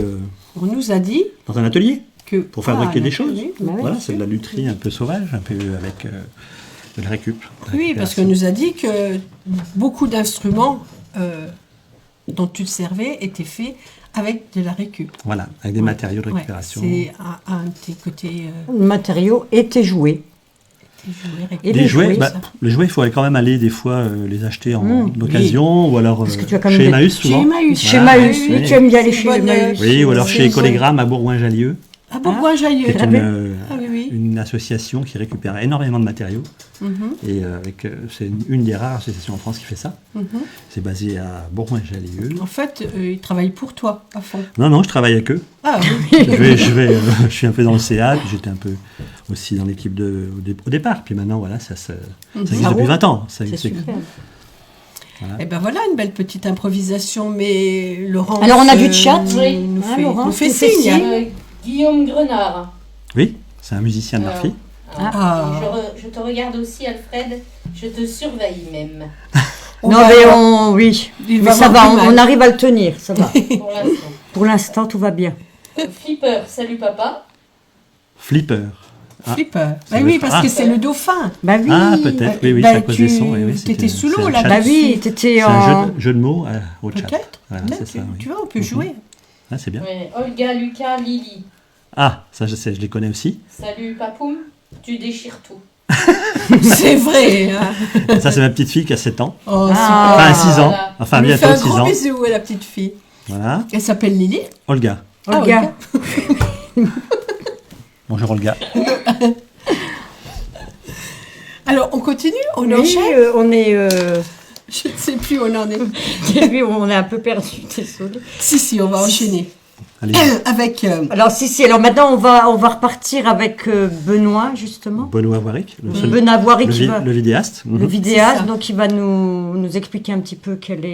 A: on nous a dit
B: dans un atelier
A: que
B: pour fabriquer des choses.
A: oui,
C: Bah oui,
B: Voilà,
C: bien
B: c'est de la lutherie un peu sauvage, un peu avec de la récup.
A: oui, parce qu'on nous a dit que beaucoup d'instruments dont tu te servais étaient faits avec de la récup.
B: Voilà, avec des matériaux de
A: Ouais,
B: récupération.
A: c'est un de tes côtés.
C: Le matériau était joué. Et
B: les jouets,
A: ça.
B: les jouets, il faudrait quand même aller des fois les acheter en occasion ou alors
C: Parce que tu as quand même
B: chez
C: des-
B: Emmaüs souvent.
C: Chez
B: Voilà.
C: Emmaüs,
B: Oui.
C: tu aimes bien aller chez
A: Bonne-
C: Emmaüs.
B: Oui, ou alors
A: C'est
B: chez
A: bon.
B: Collégramme à Bourgoin-Jallieu,
A: Ah, Bourgoin-Jallieu.
B: qui est
A: Ah oui.
B: une association qui récupère énormément de matériaux. Et c'est une des rares associations en France qui fait ça. C'est basé à Bourgoin-Jallieu.
A: En fait, ils travaillent pour toi, à fond.
B: Non, je travaille avec eux.
A: Ah oui.
B: Je suis un peu dans le CA, puis j'étais un peu aussi dans l'équipe au départ. Puis maintenant, voilà, ça existe
C: Ça
B: depuis
C: roule.
B: 20 ans.
C: C'est super.
A: Eh ben voilà, une belle petite improvisation, mais Laurence...
C: Alors, on a du chat.
D: Oui.
A: nous
C: Hein,
A: fait,
C: Laurence,
A: nous fait
C: nous fait
A: signe.
C: signe.
D: Guillaume Grenard.
B: Oui, c'est un musicien de Marfy.
A: Ah.
D: Je te regarde aussi, Alfred. Je te surveille même.
A: On
C: Non,
A: va-
C: mais oui.
A: il
C: Mais ça
A: avoir
C: va,
A: du
C: on
A: mal.
C: arrive à le tenir, ça va.
D: Pour l'instant.
C: Pour l'instant, tout va bien.
D: Flipper, salut papa.
B: Flipper. Ah.
A: Flipper.
B: Ça
A: Bah
B: doit
A: oui,
B: être-
A: parce
B: ah.
A: que c'est le dauphin.
C: Bah oui.
B: Ah, peut-être, oui,
A: Bah,
B: c'est à cause des sons. Oui, oui,
A: t'étais sous l'eau,
B: c'est
A: là.
B: un
C: Bah
B: chat.
C: oui, t'étais
B: C'est
C: en...
B: un jeu de mots au chat.
A: Peut-être.
B: Voilà,
A: Là,
B: c'est ça, oui.
A: tu vois, on peut jouer.
B: Ah, c'est bien.
D: Ouais, Olga, Lucas, Lily.
B: Ah, ça je sais, je les connais aussi.
D: Salut Papoum. Tu déchires tout.
A: C'est vrai. Hein.
B: Ça, c'est ma petite fille qui a 7 ans.
A: Oh,
C: Ah.
A: super.
B: Enfin, 6 ans.
D: Voilà.
B: Enfin,
A: On lui fait
B: bientôt
A: un
B: 6
A: gros
B: ans.
A: bisou à la petite fille.
B: Voilà.
A: Elle s'appelle Lily.
B: Olga.
A: Ah,
C: Olga.
B: Bonjour Olga.
A: Alors, on continue, on
C: Oui,
A: enchaîne.
C: on est...
A: Je ne sais plus où on en est.
C: oui, on est un peu perdu, désolé.
A: Si, on va enchaîner.
B: Allez,
A: Avec...
C: Alors, alors maintenant, on va repartir avec Benoît, justement.
B: Benoît Voiric,
C: Benoît Voiric, qui va...
B: le vidéaste.
C: Le
B: Mhm.
C: vidéaste,
A: C'est ça.
C: donc il va nous expliquer un petit peu quel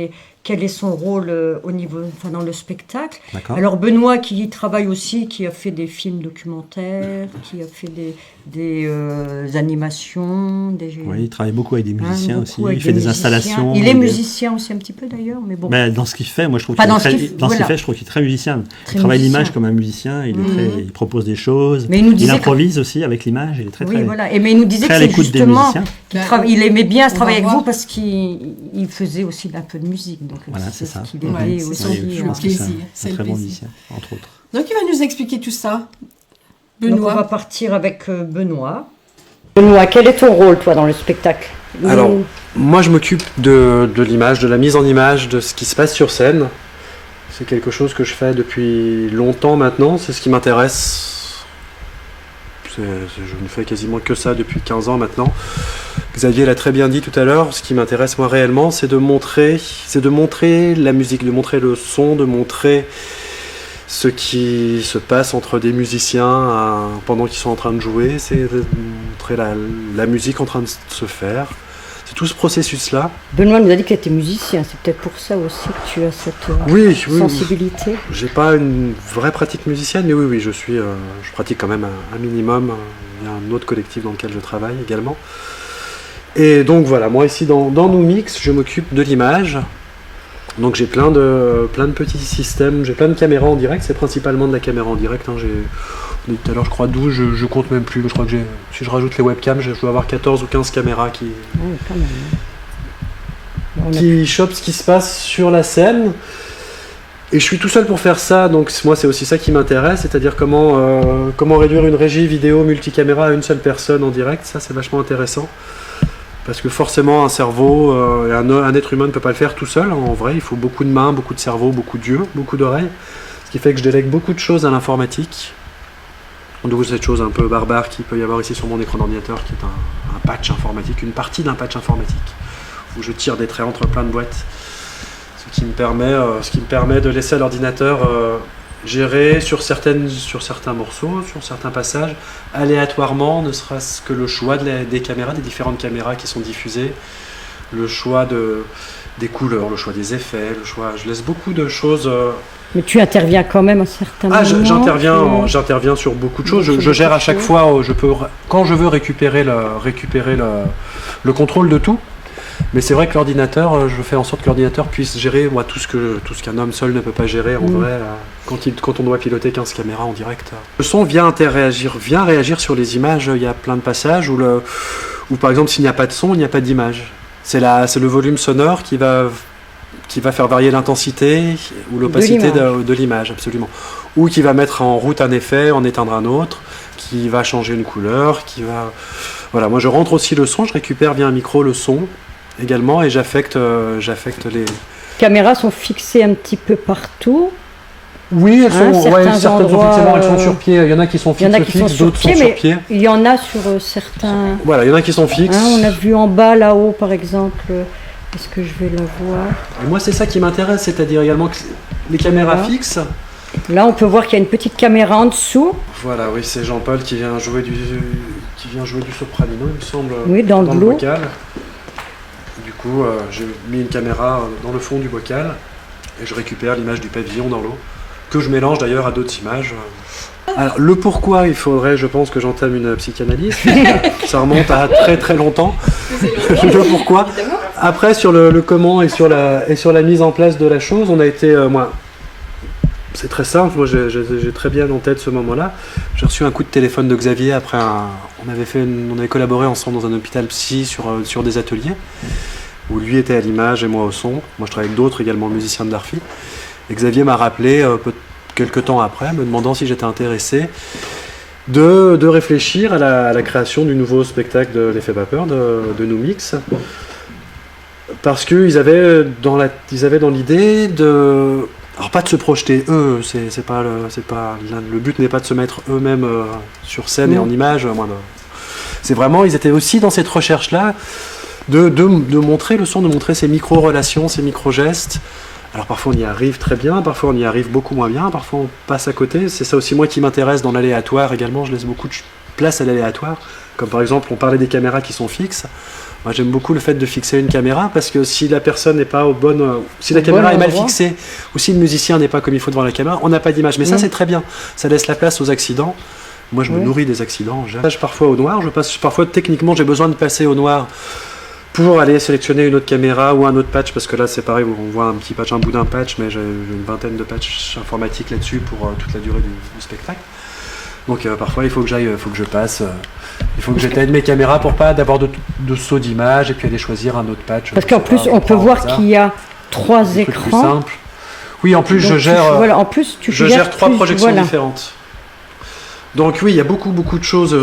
C: est son rôle au niveau, enfin, dans le spectacle.
B: D'accord.
C: Alors Benoît qui travaille aussi, qui a fait des films documentaires, qui a fait des animations,
B: Oui, il travaille beaucoup avec des musiciens
C: beaucoup
B: aussi.
C: avec
B: Il fait des
C: musiciens.
B: installations.
C: Il est musicien aussi un petit peu d'ailleurs, mais bon.
B: Ben, dans ce qu'il fait, moi je trouve
C: Pas
B: qu'il est
C: dans ce
B: très,
C: qu'il-
B: dans ce qu'il
C: voilà.
B: fait, je trouve qu'il est très musicien.
C: Très
B: Il travaille
C: musicien.
B: l'image comme un musicien, il propose des choses.
C: Mais il nous disait
B: improvise aussi avec l'image, il est très
C: Oui,
B: très,
C: voilà. Mais il nous disait
B: très à
C: que c'est
B: l'écoute des
C: justement,
B: musiciens.
C: il aimait bien
A: On
C: travailler
A: va
C: avec
A: voir.
C: vous parce qu'il faisait aussi un peu de musique. Donc
B: Voilà,
C: c'est
B: c'est ça.
C: ce qu'il
A: Ouais,
C: aimait
A: c'est
C: aussi.
A: son
B: je pense que
A: plaisir,
B: c'est
A: c'est
B: un
A: le
B: très bon
A: plaisir.
B: musicien, entre autres.
A: Donc, il va nous expliquer tout ça.
C: Donc on
A: Benoît.
C: va partir avec Benoît. Benoît, quel est ton rôle, toi, dans le spectacle?
H: Alors, moi je m'occupe de l'image, de la mise en image, de ce qui se passe sur scène. C'est quelque chose que je fais depuis longtemps maintenant, c'est ce qui m'intéresse. Je ne fais quasiment que ça depuis 15 ans maintenant. Xavier l'a très bien dit tout à l'heure, ce qui m'intéresse moi réellement, c'est de montrer la musique, de montrer le son, de montrer ce qui se passe entre des musiciens pendant qu'ils sont en train de jouer, c'est de montrer la musique en train de se faire. C'est tout ce processus-là.
C: Benoît nous a dit qu'il était musicien, c'est peut-être pour ça aussi que tu as cette
H: Oui,
C: sensibilité.
H: J'ai pas une vraie pratique musicienne, mais oui, je pratique quand même un minimum. Il y a un autre collectif dans lequel je travaille également. Et donc voilà, moi ici dans nos mix, je m'occupe de l'image. Donc j'ai plein de petits systèmes, j'ai plein de caméras en direct, c'est principalement de la caméra en direct. Hein. On dit tout à l'heure, je crois 12, je compte même plus. Je crois que si je rajoute les webcams, je dois avoir 14 ou 15 caméras qui chopent ce qui se passe sur la scène. Et je suis tout seul pour faire ça, donc moi c'est aussi ça qui m'intéresse, c'est-à-dire comment réduire une régie vidéo multicaméra à une seule personne en direct, ça c'est vachement intéressant. Parce que forcément un cerveau, un être humain ne peut pas le faire tout seul, en vrai, il faut beaucoup de mains, beaucoup de cerveau, beaucoup d'yeux, beaucoup d'oreilles. Ce qui fait que je délègue beaucoup de choses à l'informatique. D'où cette chose un peu barbare qu'il peut y avoir ici sur mon écran d'ordinateur, qui est un patch informatique, une partie d'un patch informatique, où je tire des traits entre plein de boîtes. Ce qui me permet de laisser à l'ordinateur gérer sur certains morceaux, sur certains passages, aléatoirement, ne serait-ce que le choix des caméras, des différentes caméras qui sont diffusées, le choix des couleurs, le choix des effets, je laisse beaucoup de choses.
C: Mais tu interviens quand même à certains moments.
H: J'interviens sur beaucoup de choses. Je gère à chaque fois, quand je veux récupérer le contrôle de tout. Mais c'est vrai que l'ordinateur, je fais en sorte que l'ordinateur puisse gérer tout ce qu'un homme seul ne peut pas gérer en vrai, quand on doit piloter 15 caméras en direct. Le son vient réagir sur les images. Il y a plein de passages où par exemple s'il n'y a pas de son, il n'y a pas d'image. C'est le volume sonore qui va faire varier l'intensité ou l'opacité de l'image, absolument. Ou qui va mettre en route un effet, en éteindre un autre, qui va changer une couleur, qui va Voilà, moi je rentre aussi le son, je récupère via un micro le son également et j'affecte les...
C: caméras sont fixées un petit peu partout.
H: Oui, elles sont, certaines
C: endroits,
H: effectivement, elles sont sur pied. Il y en a qui sont fixes, d'autres sont sur pied.
C: Il y en a sur certains...
H: Voilà, il y en a qui sont fixes.
C: On a vu en bas, là-haut, par exemple. Est-ce que je vais la voir?
H: Et moi, c'est ça qui m'intéresse, c'est-à-dire également que les caméras fixes.
C: Là, on peut voir qu'il y a une petite caméra en dessous.
H: Voilà, oui, c'est Jean-Paul qui vient jouer du sopranino, il me semble,
C: oui, dans
H: le bocal. Du coup, j'ai mis une caméra dans le fond du bocal et je récupère l'image du pavillon dans l'eau, que je mélange d'ailleurs à d'autres images. Alors, le pourquoi, il faudrait, je pense, que j'entame une psychanalyse. Ça remonte à très très longtemps. Le pourquoi. Après, sur le comment et sur la mise en place de la chose, on a été... c'est très simple, moi j'ai très bien en tête ce moment-là. J'ai reçu un coup de téléphone de Xavier après on avait collaboré ensemble dans un hôpital psy sur des ateliers, où lui était à l'image et moi au son. Moi je travaille avec d'autres également musiciens de Darfi. Et Xavier m'a rappelé quelques temps après, me demandant si j'étais intéressé de réfléchir à la création du nouveau spectacle de l'effet vapeur de Nous Mix. Parce qu'ils avaient dans l'idée de... Alors pas de se projeter eux, le but n'est pas de se mettre eux-mêmes sur scène et en image. C'est vraiment, ils étaient aussi dans cette recherche-là de montrer le son, de montrer ces micro-relations, ces micro-gestes. Alors parfois on y arrive très bien, parfois on y arrive beaucoup moins bien, parfois on passe à côté. C'est ça aussi moi qui m'intéresse dans l'aléatoire également, je laisse beaucoup de place à l'aléatoire. Comme par exemple on parlait des caméras qui sont fixes. Moi j'aime beaucoup le fait de fixer une caméra parce que si la personne n'est pas si la caméra est mal fixée ou si le musicien n'est pas comme il faut devant la caméra, on n'a pas d'image. Mais ça c'est très bien, ça laisse la place aux accidents. Moi je me nourris des accidents, je passe parfois au noir, parfois techniquement j'ai besoin de passer au noir pour aller sélectionner une autre caméra ou un autre patch, parce que là c'est pareil, on voit un petit patch, un bout d'un patch, mais j'ai une vingtaine de patchs informatiques là-dessus pour toute la durée du spectacle. Donc parfois il faut que je passe, il faut que j'éteigne mes caméras pour pas d'avoir de saut d'image et puis aller choisir un autre patch.
C: Parce qu'en plus on peut voir qu'il y a 3 écrans. Plus simple.
H: Oui, en plus je gère,
C: je
H: gère 3 projections différentes. Donc oui, il y a beaucoup de choses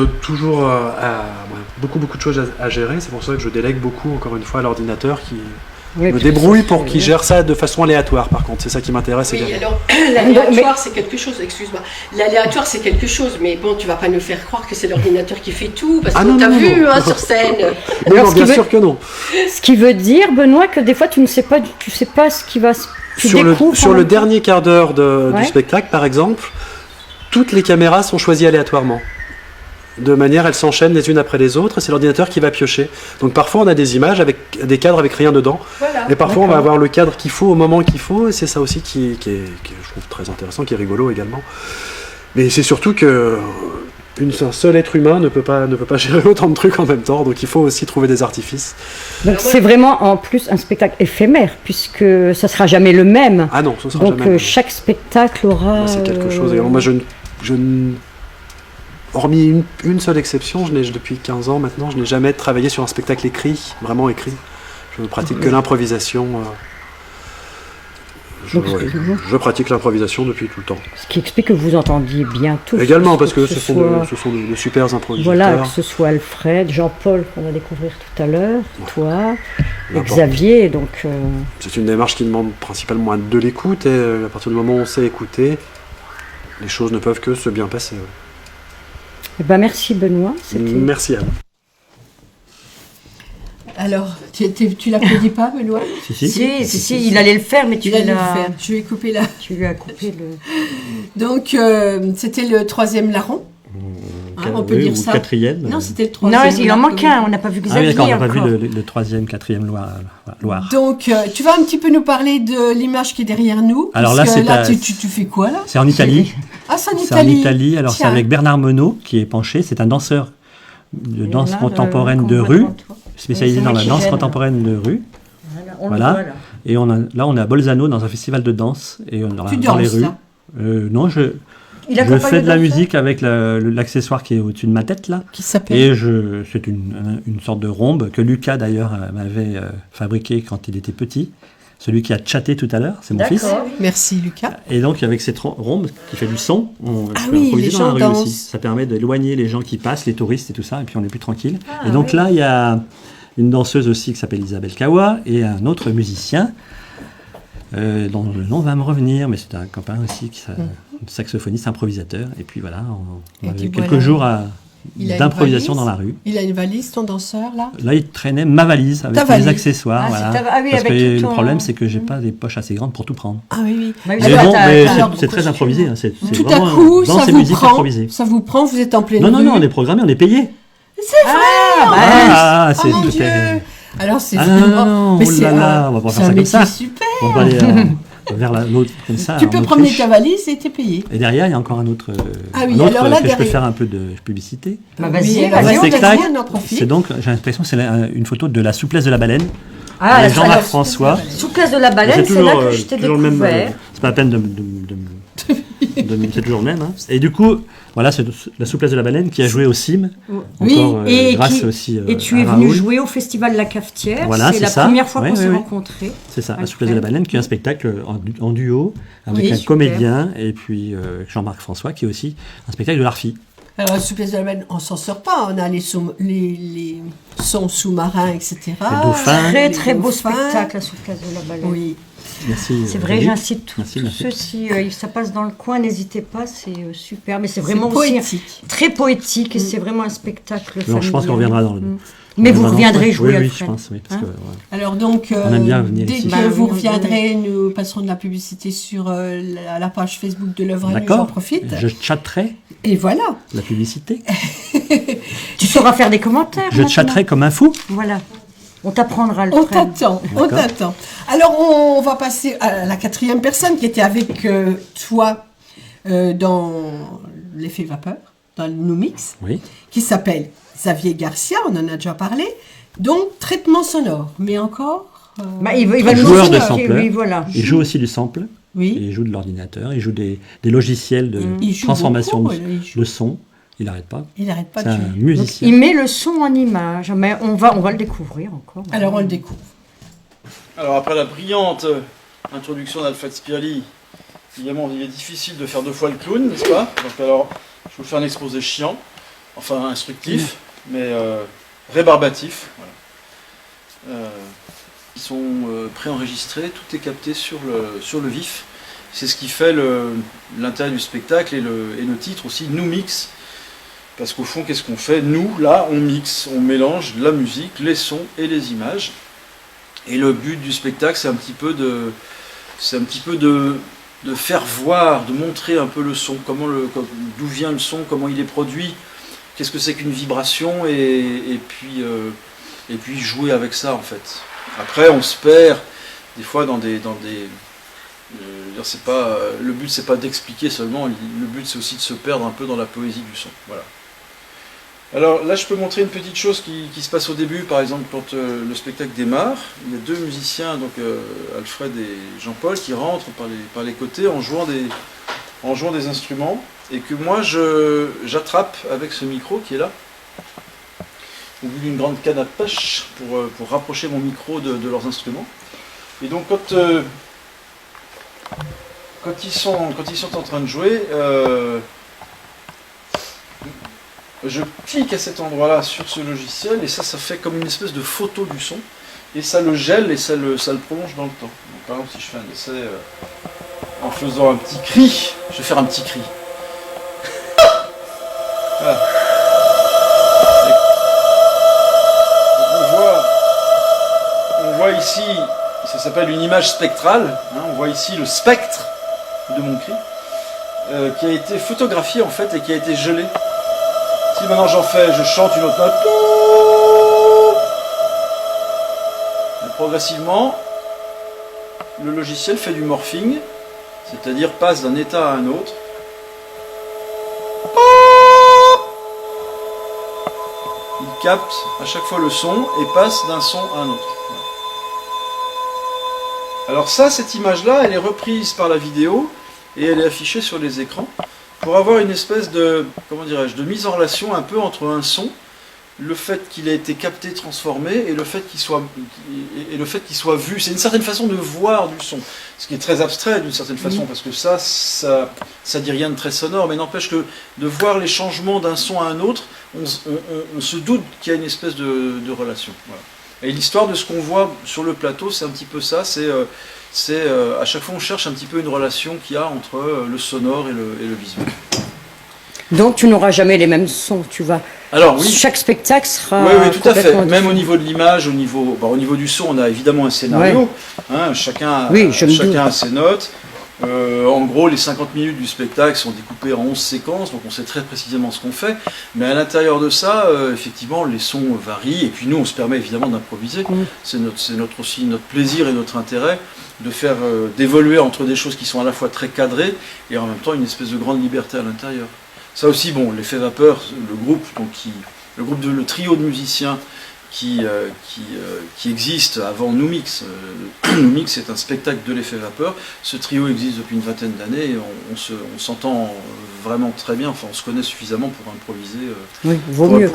H: beaucoup de choses à gérer. C'est pour ça que je délègue beaucoup, encore une fois, à l'ordinateur qui me débrouille pour qu'il gère ça de façon aléatoire. Par contre, c'est ça qui m'intéresse également.
G: Alors l'aléatoire c'est quelque chose. Excuse-moi. L'aléatoire c'est quelque chose, mais bon, tu vas pas nous faire croire que c'est l'ordinateur qui fait tout, parce qu'on t'a vu sur scène.
H: Non, bien sûr que non.
C: Ce qui veut dire, Benoît, que des fois tu sais pas ce qui va se
H: sur le dernier quart d'heure du spectacle, par exemple. Toutes les caméras sont choisies aléatoirement. De manière, elles s'enchaînent les unes après les autres, et c'est l'ordinateur qui va piocher. Donc parfois on a des images avec des cadres avec rien dedans, et parfois on va avoir le cadre qu'il faut au moment qu'il faut, et c'est ça aussi qui est, je trouve, très intéressant, qui est rigolo également. Mais c'est surtout que un seul être humain ne peut pas gérer autant de trucs en même temps, donc il faut aussi trouver des artifices.
C: Donc c'est vraiment en plus un spectacle éphémère, puisque ça sera jamais le même.
H: Ah non, ça sera jamais le même.
C: Donc chaque spectacle aura...
H: c'est quelque chose. Et moi hormis une seule exception, depuis 15 ans maintenant, je n'ai jamais travaillé sur un spectacle écrit, vraiment écrit. Je ne pratique que l'improvisation. Je pratique l'improvisation depuis tout le temps.
C: Ce qui explique que vous entendiez bien tous.
H: Également, parce que ce sont de super improvisateurs.
C: Voilà, que ce soit Alfred, Jean-Paul, qu'on va découvrir tout à l'heure, toi, et Xavier. Donc,
H: c'est une démarche qui demande principalement de l'écoute, et à partir du moment où on sait écouter, les choses ne peuvent que se bien passer.
C: Eh ben, merci Benoît.
H: Merci Anne.
A: Alors, tu l'applaudis pas, Benoît?
C: Si, il allait le faire, mais tu l'as...
A: Je lui ai coupé là.
C: Tu lui as coupé le...
A: Donc, c'était le 3e larron. On peut dire ça.
B: 4e.
A: Non, c'était le 3e.
C: Non, il en manque un, on n'a pas vu Xavier.
B: Ah oui, d'accord, on n'a pas vu le 3e, 4e Loire.
A: Donc, tu vas un petit peu nous parler de l'image qui est derrière nous.
B: Alors là,
A: tu fais quoi là?
B: C'est en Italie.
A: Ah, c'est en Italie.
B: C'est en Italie. Alors, c'est avec Bernard Monod qui est penché. C'est un danseur de danse contemporaine de rue, spécialisé dans la danse contemporaine de rue. Voilà. Et on est à Bolzano dans un festival de danse et dans les rues. Non, je fais de la musique avec l'accessoire qui est au-dessus de ma tête là.
A: Qui s'appelle.
B: Et c'est une sorte de rhombe que Lucas d'ailleurs m'avait fabriqué quand il était petit. celui qui a chatté tout à l'heure, c'est mon fils.
A: Merci Lucas.
B: Et donc avec cette rombe qui fait du son, on peut
A: oui,
B: improviser
A: les
B: dans la
A: gens
B: rue
A: dansent.
B: aussi. Ça permet d'éloigner les gens qui passent, les touristes et tout ça, et puis on est plus tranquille. Et donc là, il y a une danseuse aussi qui s'appelle Isabelle Kawa et un autre musicien dont le nom va me revenir, mais c'est un copain aussi, saxophoniste, improvisateur. Et puis voilà, on a eu quelques jours d'improvisation dans la rue.
A: Il a une valise, ton danseur, là?
B: Là, il traînait ma valise avec les accessoires. Voilà. Parce que le problème, c'est que j'ai pas des poches assez grandes pour tout prendre.
A: Ah oui.
B: Mais c'est très improvisé. Hein. C'est
A: tout
B: vraiment
A: à coup,
B: dans ces musiques improvisées.
A: Ça vous prend, vous êtes en pleine rue.
B: Non, on est programmé, on est payé.
A: C'est vrai.
B: C'est
A: mon
B: tout
A: Dieu. Alors c'est
B: vraiment... Mais c'est on va pas faire ça comme ça.
A: Super.
B: On va aller vers l'autre comme ça.
A: Tu peux promener ta valise et t'es payé.
B: Et derrière, il y a encore un autre
A: alors là,
B: je peux faire un peu de publicité.
C: Vas-y,
B: spectacle. C'est donc, j'ai l'impression que c'est une photo de la souplesse de la baleine. Jean-Marc François.
C: Souplesse de la baleine, c'est là que je t'ai découvert.
B: C'est pas la peine de c'est toujours le même. Hein. Et du coup, voilà, c'est la souplesse de la baleine qui a joué au CIM. Encore, grâce aussi
C: et tu es venu jouer au Festival de la Cafetière.
B: Voilà,
C: c'est la première fois qu'on s'est rencontrés.
B: C'est ça, la souplesse de la baleine, qui est un spectacle en duo avec un comédien et puis Jean-Marc François, qui est aussi un spectacle de l'Arfi.
A: Alors, la souplesse de la baleine, on s'en sort pas. On a les sons sous-marins, etc.
B: Les dauphins.
C: Très, très beau spectacle, la souplesse de la baleine.
A: Oui.
B: Merci.
C: C'est vrai, j'incite tous ceux, si ça passe dans le coin, n'hésitez pas, c'est super. Mais c'est vraiment
A: poétique.
C: Aussi très poétique et c'est vraiment un spectacle familial.
B: Je pense qu'on reviendra dans le...
C: Mais vous reviendrez jouer,
B: Alfred.
C: Oui,
B: je pense, oui. Parce que,
A: Alors donc,
B: on aime bien venir
A: dès
B: ici.
A: que vous reviendrez, nous passerons de la publicité sur la page Facebook de l'œuvre à nous, j'en profite.
B: Je chatterai.
A: Et voilà.
B: La publicité.
C: Tu sauras faire des commentaires.
B: Je chatterai comme un fou.
C: Voilà. On t'apprendra le
A: On t'attend. Alors, on va passer à la 4e personne qui était avec toi dans l'effet vapeur, dans le Numix, qui s'appelle Xavier Garcia, on en a déjà parlé. Donc, traitement sonore, mais encore...
C: il va
B: joueur de sample.
C: Oui, voilà.
B: Il joue aussi du sample.
A: Oui.
B: Il joue de l'ordinateur. Il joue des logiciels de transformation de son. Il n'arrête pas.
A: Il n'arrête pas
B: de jouer.
A: C'est un
B: musicien.
C: Il met le son en image, mais on va le découvrir encore.
A: Alors on le découvre.
I: Alors après la brillante introduction d'Alfred Spirli, évidemment il est difficile de faire 2 fois le clown, n'est-ce pas? Donc alors je vais vous faire un exposé chiant, enfin instructif, mais rébarbatif. Voilà. Ils sont préenregistrés, tout est capté sur le vif. C'est ce qui fait l'intérêt du spectacle et le titre aussi, Nous Mix. Parce qu'au fond, qu'est-ce qu'on fait? Nous, là, on mixe, on mélange la musique, les sons et les images. Et le but du spectacle, c'est un petit peu de faire voir, de montrer un peu le son, d'où vient le son, comment il est produit, qu'est-ce que c'est qu'une vibration, et puis jouer avec ça, en fait. Après, on se perd des fois dans des le but, c'est pas d'expliquer seulement, le but, c'est aussi de se perdre un peu dans la poésie du son. Voilà. Alors là, je peux montrer une petite chose qui se passe au début, par exemple, quand le spectacle démarre. Il y a 2 musiciens, donc Alfred et Jean-Paul, qui rentrent par les côtés en jouant des instruments, et que moi, j'attrape avec ce micro qui est là, au bout d'une grande canne à pêche, pour rapprocher mon micro de leurs instruments. Et donc, quand ils sont en train de jouer, je clique à cet endroit-là sur ce logiciel et ça fait comme une espèce de photo du son et ça le gèle et ça le prolonge dans le temps. Donc, par exemple, si je fais un essai en faisant un petit cri, je vais faire un petit cri. Voilà. On voit ici, ça s'appelle une image spectrale, hein, on voit ici le spectre de mon cri qui a été photographié en fait et qui a été gelé. Si maintenant je chante une autre note, et progressivement, le logiciel fait du morphing, c'est-à-dire passe d'un état à un autre. Il capte à chaque fois le son et passe d'un son à un autre. Alors ça, cette image-là, elle est reprise par la vidéo et elle est affichée sur les écrans, pour avoir une espèce de, comment dirais-je, de mise en relation un peu entre un son le fait qu'il ait été capté, transformé, et le fait qu'il soit vu. C'est une certaine façon de voir du son, ce qui est très abstrait d'une certaine façon, parce que ça dit rien de très sonore, mais n'empêche que de voir les changements d'un son à un autre, on se doute qu'il y a une espèce de relation. Voilà. Et l'histoire de ce qu'on voit sur le plateau, c'est un petit peu ça, c'est à chaque fois on cherche un petit peu une relation qu'il y a entre le sonore et le visuel.
C: Donc tu n'auras jamais les mêmes sons, tu vas.
I: Alors oui.
C: Chaque spectacle sera.
I: Oui, tout à fait. Même au niveau de l'image, au niveau du son, on a évidemment un scénario. Ouais. Hein, chacun a ses notes. En gros, les 50 minutes du spectacle sont découpées en 11 séquences, donc on sait très précisément ce qu'on fait. Mais à l'intérieur de ça, effectivement, les sons varient. Et puis nous, on se permet évidemment d'improviser. C'est aussi notre plaisir et notre intérêt de faire d'évoluer entre des choses qui sont à la fois très cadrées et en même temps une espèce de grande liberté à l'intérieur. Ça aussi, bon, l'effet vapeur, le trio de musiciens qui existe avant Noumix. Noumix est un spectacle de l'effet vapeur. Ce trio existe depuis une vingtaine d'années et on s'entend vraiment très bien. Enfin, on se connaît suffisamment pour improviser.
C: Oui, vaut mieux.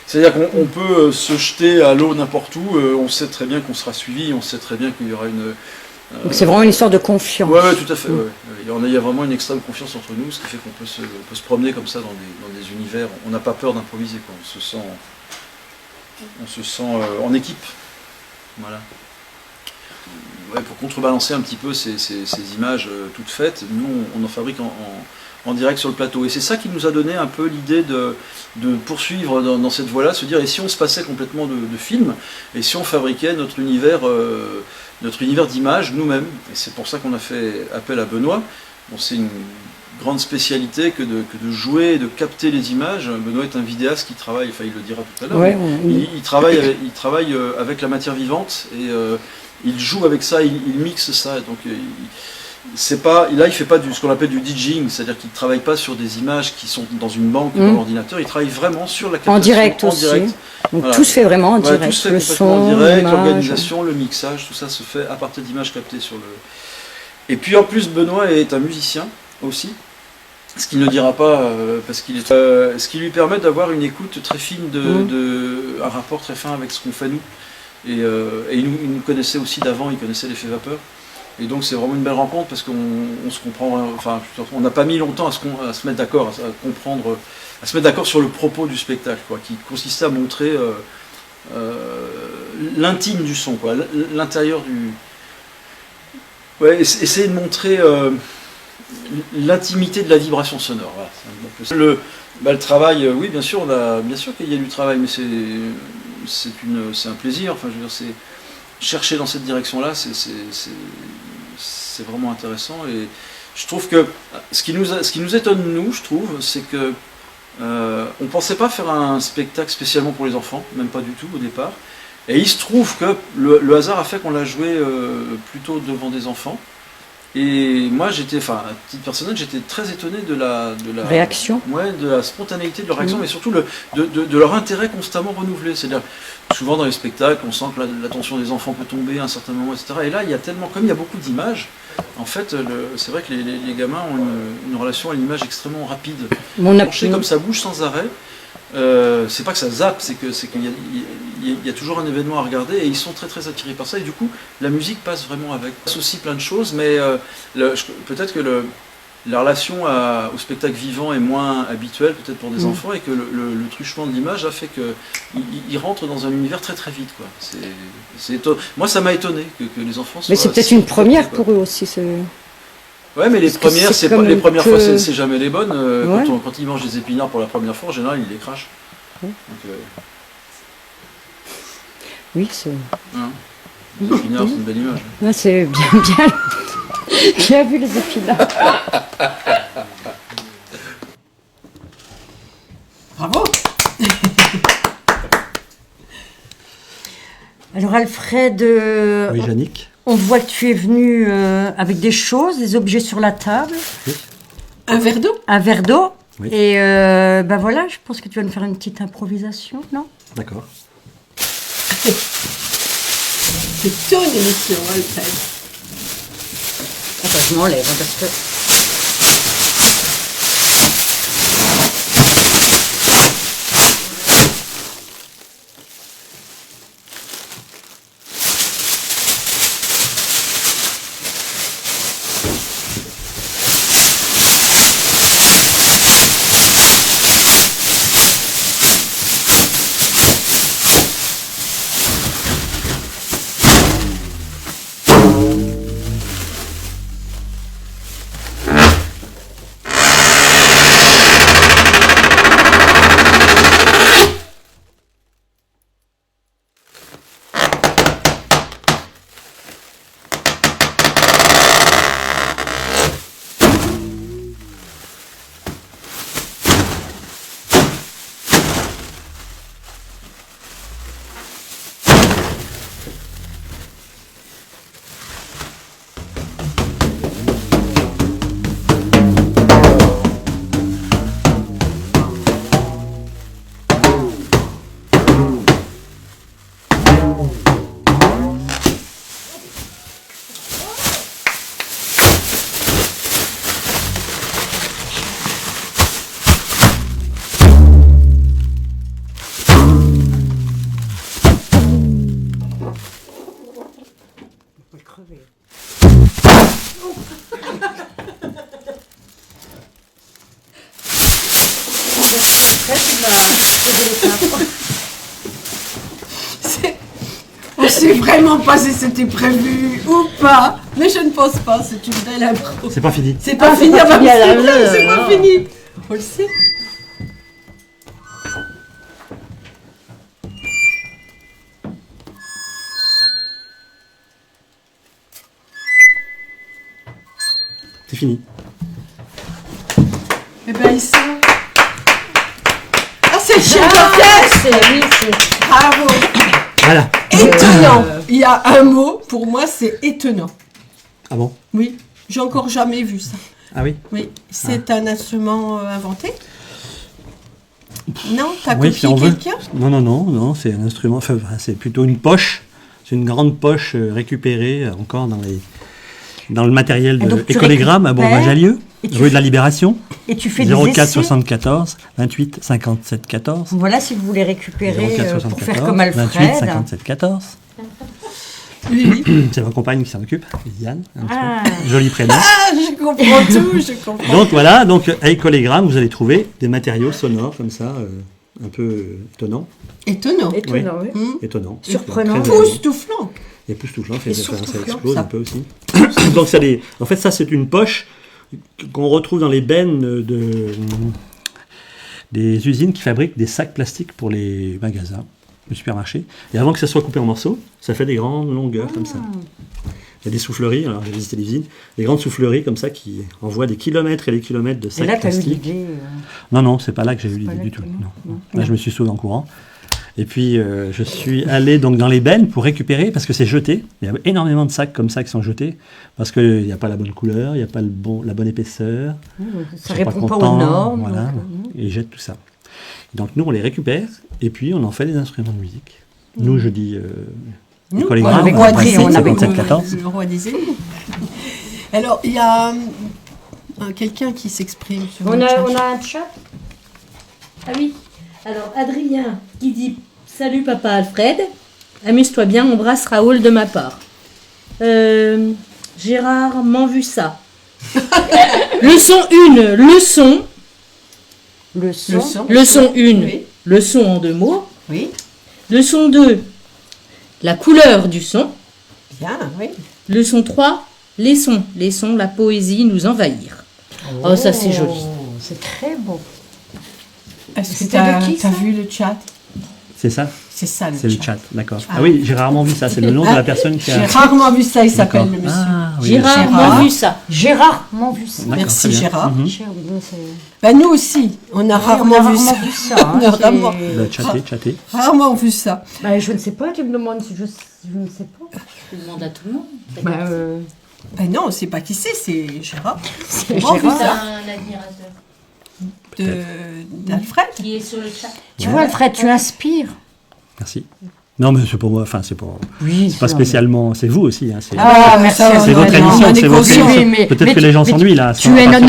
I: C'est-à-dire qu'on peut se jeter à l'eau n'importe où. On sait très bien qu'on sera suivi. On sait très bien qu'il y aura une.
C: Donc c'est vraiment une histoire de confiance.
I: Oui, tout à fait. Ouais. Il y a vraiment une extrême confiance entre nous, ce qui fait qu'on peut se promener comme ça dans des univers. On n'a pas peur d'improviser, quoi. On se sent en équipe. Voilà. Ouais, pour contrebalancer un petit peu ces images toutes faites, nous on en fabrique en direct sur le plateau. Et c'est ça qui nous a donné un peu l'idée de poursuivre dans cette voie-là, se dire, et si on se passait complètement de film, et si on fabriquait notre univers d'images nous-mêmes. Et c'est pour ça qu'on a fait appel à Benoît. Bon, c'est une grande spécialité que de jouer et de capter les images. Benoît est un vidéaste qui travaille, enfin il le dira tout à l'heure,
C: ouais,
I: il travaille avec la matière vivante et il joue avec ça, il mixe ça. Donc il fait pas ce qu'on appelle du DJing, c'est-à-dire qu'il ne travaille pas sur des images qui sont dans une banque dans l'ordinateur, il travaille vraiment sur la captation
C: en direct aussi. Donc
I: voilà.
C: tout se fait vraiment en direct.
I: Tout se fait
C: le
I: son,
C: son,
I: en direct, l'organisation, le mixage, tout ça se fait à partir d'images captées sur le. Et puis en plus Benoît est un musicien aussi, ce qu'il ne dira pas parce qu'il est. Ce qui lui permet d'avoir une écoute très fine un rapport très fin avec ce qu'on fait nous. Et il nous connaissait aussi d'avant, il connaissait l'effet vapeur. Et donc c'est vraiment une belle rencontre parce qu'on se comprend, enfin on n'a pas mis longtemps à se mettre d'accord, à se mettre d'accord sur le propos du spectacle, quoi, qui consistait à montrer l'intime du son, quoi, l'intérieur du. Ouais, essayer de montrer l'intimité de la vibration sonore. Voilà, le travail, oui, bien sûr qu'il y a du travail, mais c'est un plaisir. Enfin, je veux dire, c'est chercher dans cette direction-là, c'est vraiment intéressant. Et je trouve que ce qui nous étonne, nous, je trouve, c'est que on pensait pas faire un spectacle spécialement pour les enfants, même pas du tout au départ. Et il se trouve que le hasard a fait qu'on l'a joué plutôt devant des enfants. Et moi, à titre personnel, j'étais très étonné de la
C: réaction.
I: Ouais, de la spontanéité de leur réaction, mais surtout de leur intérêt constamment renouvelé. C'est-à-dire, souvent dans les spectacles, on sent que l'attention des enfants peut tomber à un certain moment, etc. Et là, comme il y a beaucoup d'images, en fait, c'est vrai que les gamins ont une relation à l'image extrêmement rapide. Comme ça bouge sans arrêt. C'est pas que ça zappe, c'est qu'il y a toujours un événement à regarder et ils sont très très attirés par ça et du coup la musique passe vraiment avec. Il passe aussi plein de choses, mais peut-être que la relation au spectacle vivant est moins habituelle peut-être pour des enfants et que le truchement de l'image a fait qu'ils rentrent dans un univers très très vite, quoi. Moi ça m'a étonné que les enfants soient.
C: Mais c'est peut-être une première pour eux aussi.
I: Ouais, mais les premières fois, c'est jamais les bonnes. Quand ils mangent des épinards pour la première fois, en général, ils les crachent. Donc,
C: oui, c'est.
I: Les épinards, c'est une belle image.
C: C'est bien vu les épinards.
A: Bravo.
C: Alors Alfred.
B: Oui, Yannick.
C: On voit que tu es venu avec des choses, des objets sur la table.
B: Oui.
A: Un verre d'eau.
C: Un verre d'eau.
B: Oui.
C: Et voilà, je pense que tu vas nous faire une petite improvisation, non?
B: D'accord.
A: C'est ton émission, Alfred.
C: Je m'enlève parce que...
A: sais vraiment pas si c'était prévu ou pas, mais je ne pense pas, c'est une belle impro.
B: C'est pas fini.
A: C'est pas fini, c'est pas fini. On le sait.
B: C'est fini.
A: Eh bien, ils sont... Ah, c'est le chef d'orchestre. Bravo.
B: Voilà.
A: Étonnant. Il y a un mot, pour moi, c'est étonnant.
B: Ah bon?
A: Oui, j'ai encore jamais vu ça.
B: Ah oui?
A: Oui, c'est un instrument inventé? Non, t'as
B: Oui,
A: copié
B: si on veut.
A: quelqu'un?
B: Non, c'est un instrument, enfin, c'est plutôt une poche. C'est une grande poche récupérée encore dans le matériel de Écolégramme à Bourgoin-Jallieu, rue de la Libération.
C: Et tu fais
B: 04
C: des essais.
B: 74 28 57 14.
C: Voilà, si vous voulez récupérer
B: 04
C: pour
B: 74
C: faire comme Alfred.
B: 28 57 14.
A: Oui.
B: C'est ma compagne qui s'en occupe, Liliane.
C: Ah.
B: Joli prénom.
A: Ah, je comprends tout, je comprends.
B: Donc voilà, donc à Écolégramme, vous allez trouver des matériaux sonores comme ça, un peu étonnants.
A: Étonnant.
C: Étonnant, oui.
B: Étonnants.
C: Surprenant.
B: Très
A: Époustouflant.
B: Époustouflant, ça
A: Époustouflant,
B: explose
A: ça.
B: un peu aussi. Donc en fait, ça c'est une poche qu'on retrouve dans les bennes des usines qui fabriquent des sacs plastiques pour les magasins, les supermarchés. Et avant que ça soit coupé en morceaux, ça fait des grandes longueurs comme ça. Il y a des souffleries, alors j'ai visité les usines, des grandes souffleries comme ça qui envoient des kilomètres et des kilomètres de
C: Et
B: sacs
C: là, tu as eu
B: plastiques.
C: l'idée.
B: Non, c'est pas là que j'ai eu l'idée
C: pas là
B: du
C: que-
B: tout.
C: non,
B: Non.
C: non.
B: Là, je me suis sauvé en courant. Et puis, je suis allé donc dans les bennes pour récupérer, parce que c'est jeté. Il y a énormément de sacs comme ça qui sont jetés, parce qu'il n'y a pas la bonne couleur, il n'y a pas la bonne épaisseur.
C: Ça
B: Ils sont
C: répond pas
B: contents,
C: aux normes.
B: Voilà,
C: donc,
B: et ils jettent tout ça. Donc nous, on les récupère, et puis on en fait des instruments de musique. Nous, je dis
A: Nous,
B: Écolégramme,
A: avec roi
B: après,
A: des
C: on avait
B: 57 14.
A: le roi des éléments. Alors, il y a quelqu'un qui s'exprime sur
C: On
A: le
C: a,
A: chat.
C: on a un chat.
D: Ah oui. Alors, Adrien qui dit salut papa Alfred, amuse-toi bien, embrasse Raoul de ma part. J'ai rarement vu ça. Leçon 1, leçon.
C: Le son.
D: Leçon 1,
A: Oui.
D: leçon en 2 mots.
A: Oui,
D: Leçon 2, la couleur du son.
A: bien, oui.
D: Leçon 3, les sons. Les sons, la poésie nous envahir. Oh, ça c'est joli.
C: C'est très beau.
A: Est-ce que
C: C'était
A: t'as
C: de qui, ça
A: vu le chat?
B: C'est ça?
A: C'est ça le
B: C'est
A: chat.
B: le chat, d'accord. Ah oui, j'ai rarement vu ça, c'est le nom de la personne qui
A: J'ai
B: a...
A: rarement vu ça, il s'appelle
B: D'accord.
A: le monsieur.
B: Ah, oui,
D: J'ai
B: d'accord.
D: rarement vu ça.
C: J'ai rarement vu ça.
B: D'accord,
A: Merci,
B: très bien.
A: Gérard.
B: Mhm.
A: Ben, nous aussi, on a rarement vu ça.
C: hein,
A: On a rarement,
B: Bah, chatter.
A: rarement vu ça.
C: Bah, je ne sais pas, tu me demandes si je ne sais pas.
D: Je demande à tout le monde.
C: Bah,
A: Ben non, on ne sait pas qui c'est Gérard.
C: c'est
A: Gérard.
C: Gérard.
D: C'est un admirateur
A: D'Alfred.
D: qui est sur le chat.
C: Tu vois, Alfred, tu inspires.
B: Merci. Non, mais c'est pour moi, enfin, c'est pour...
C: Oui,
B: C'est pas spécialement... C'est vous aussi, hein, c'est...
C: Ah, merci.
B: C'est votre émission, c'est votre
C: conscient.
B: émission.
C: Mais-
B: Peut-être
C: mais
B: que les gens
C: tu-
B: s'ennuient là.
C: tu es- non, non,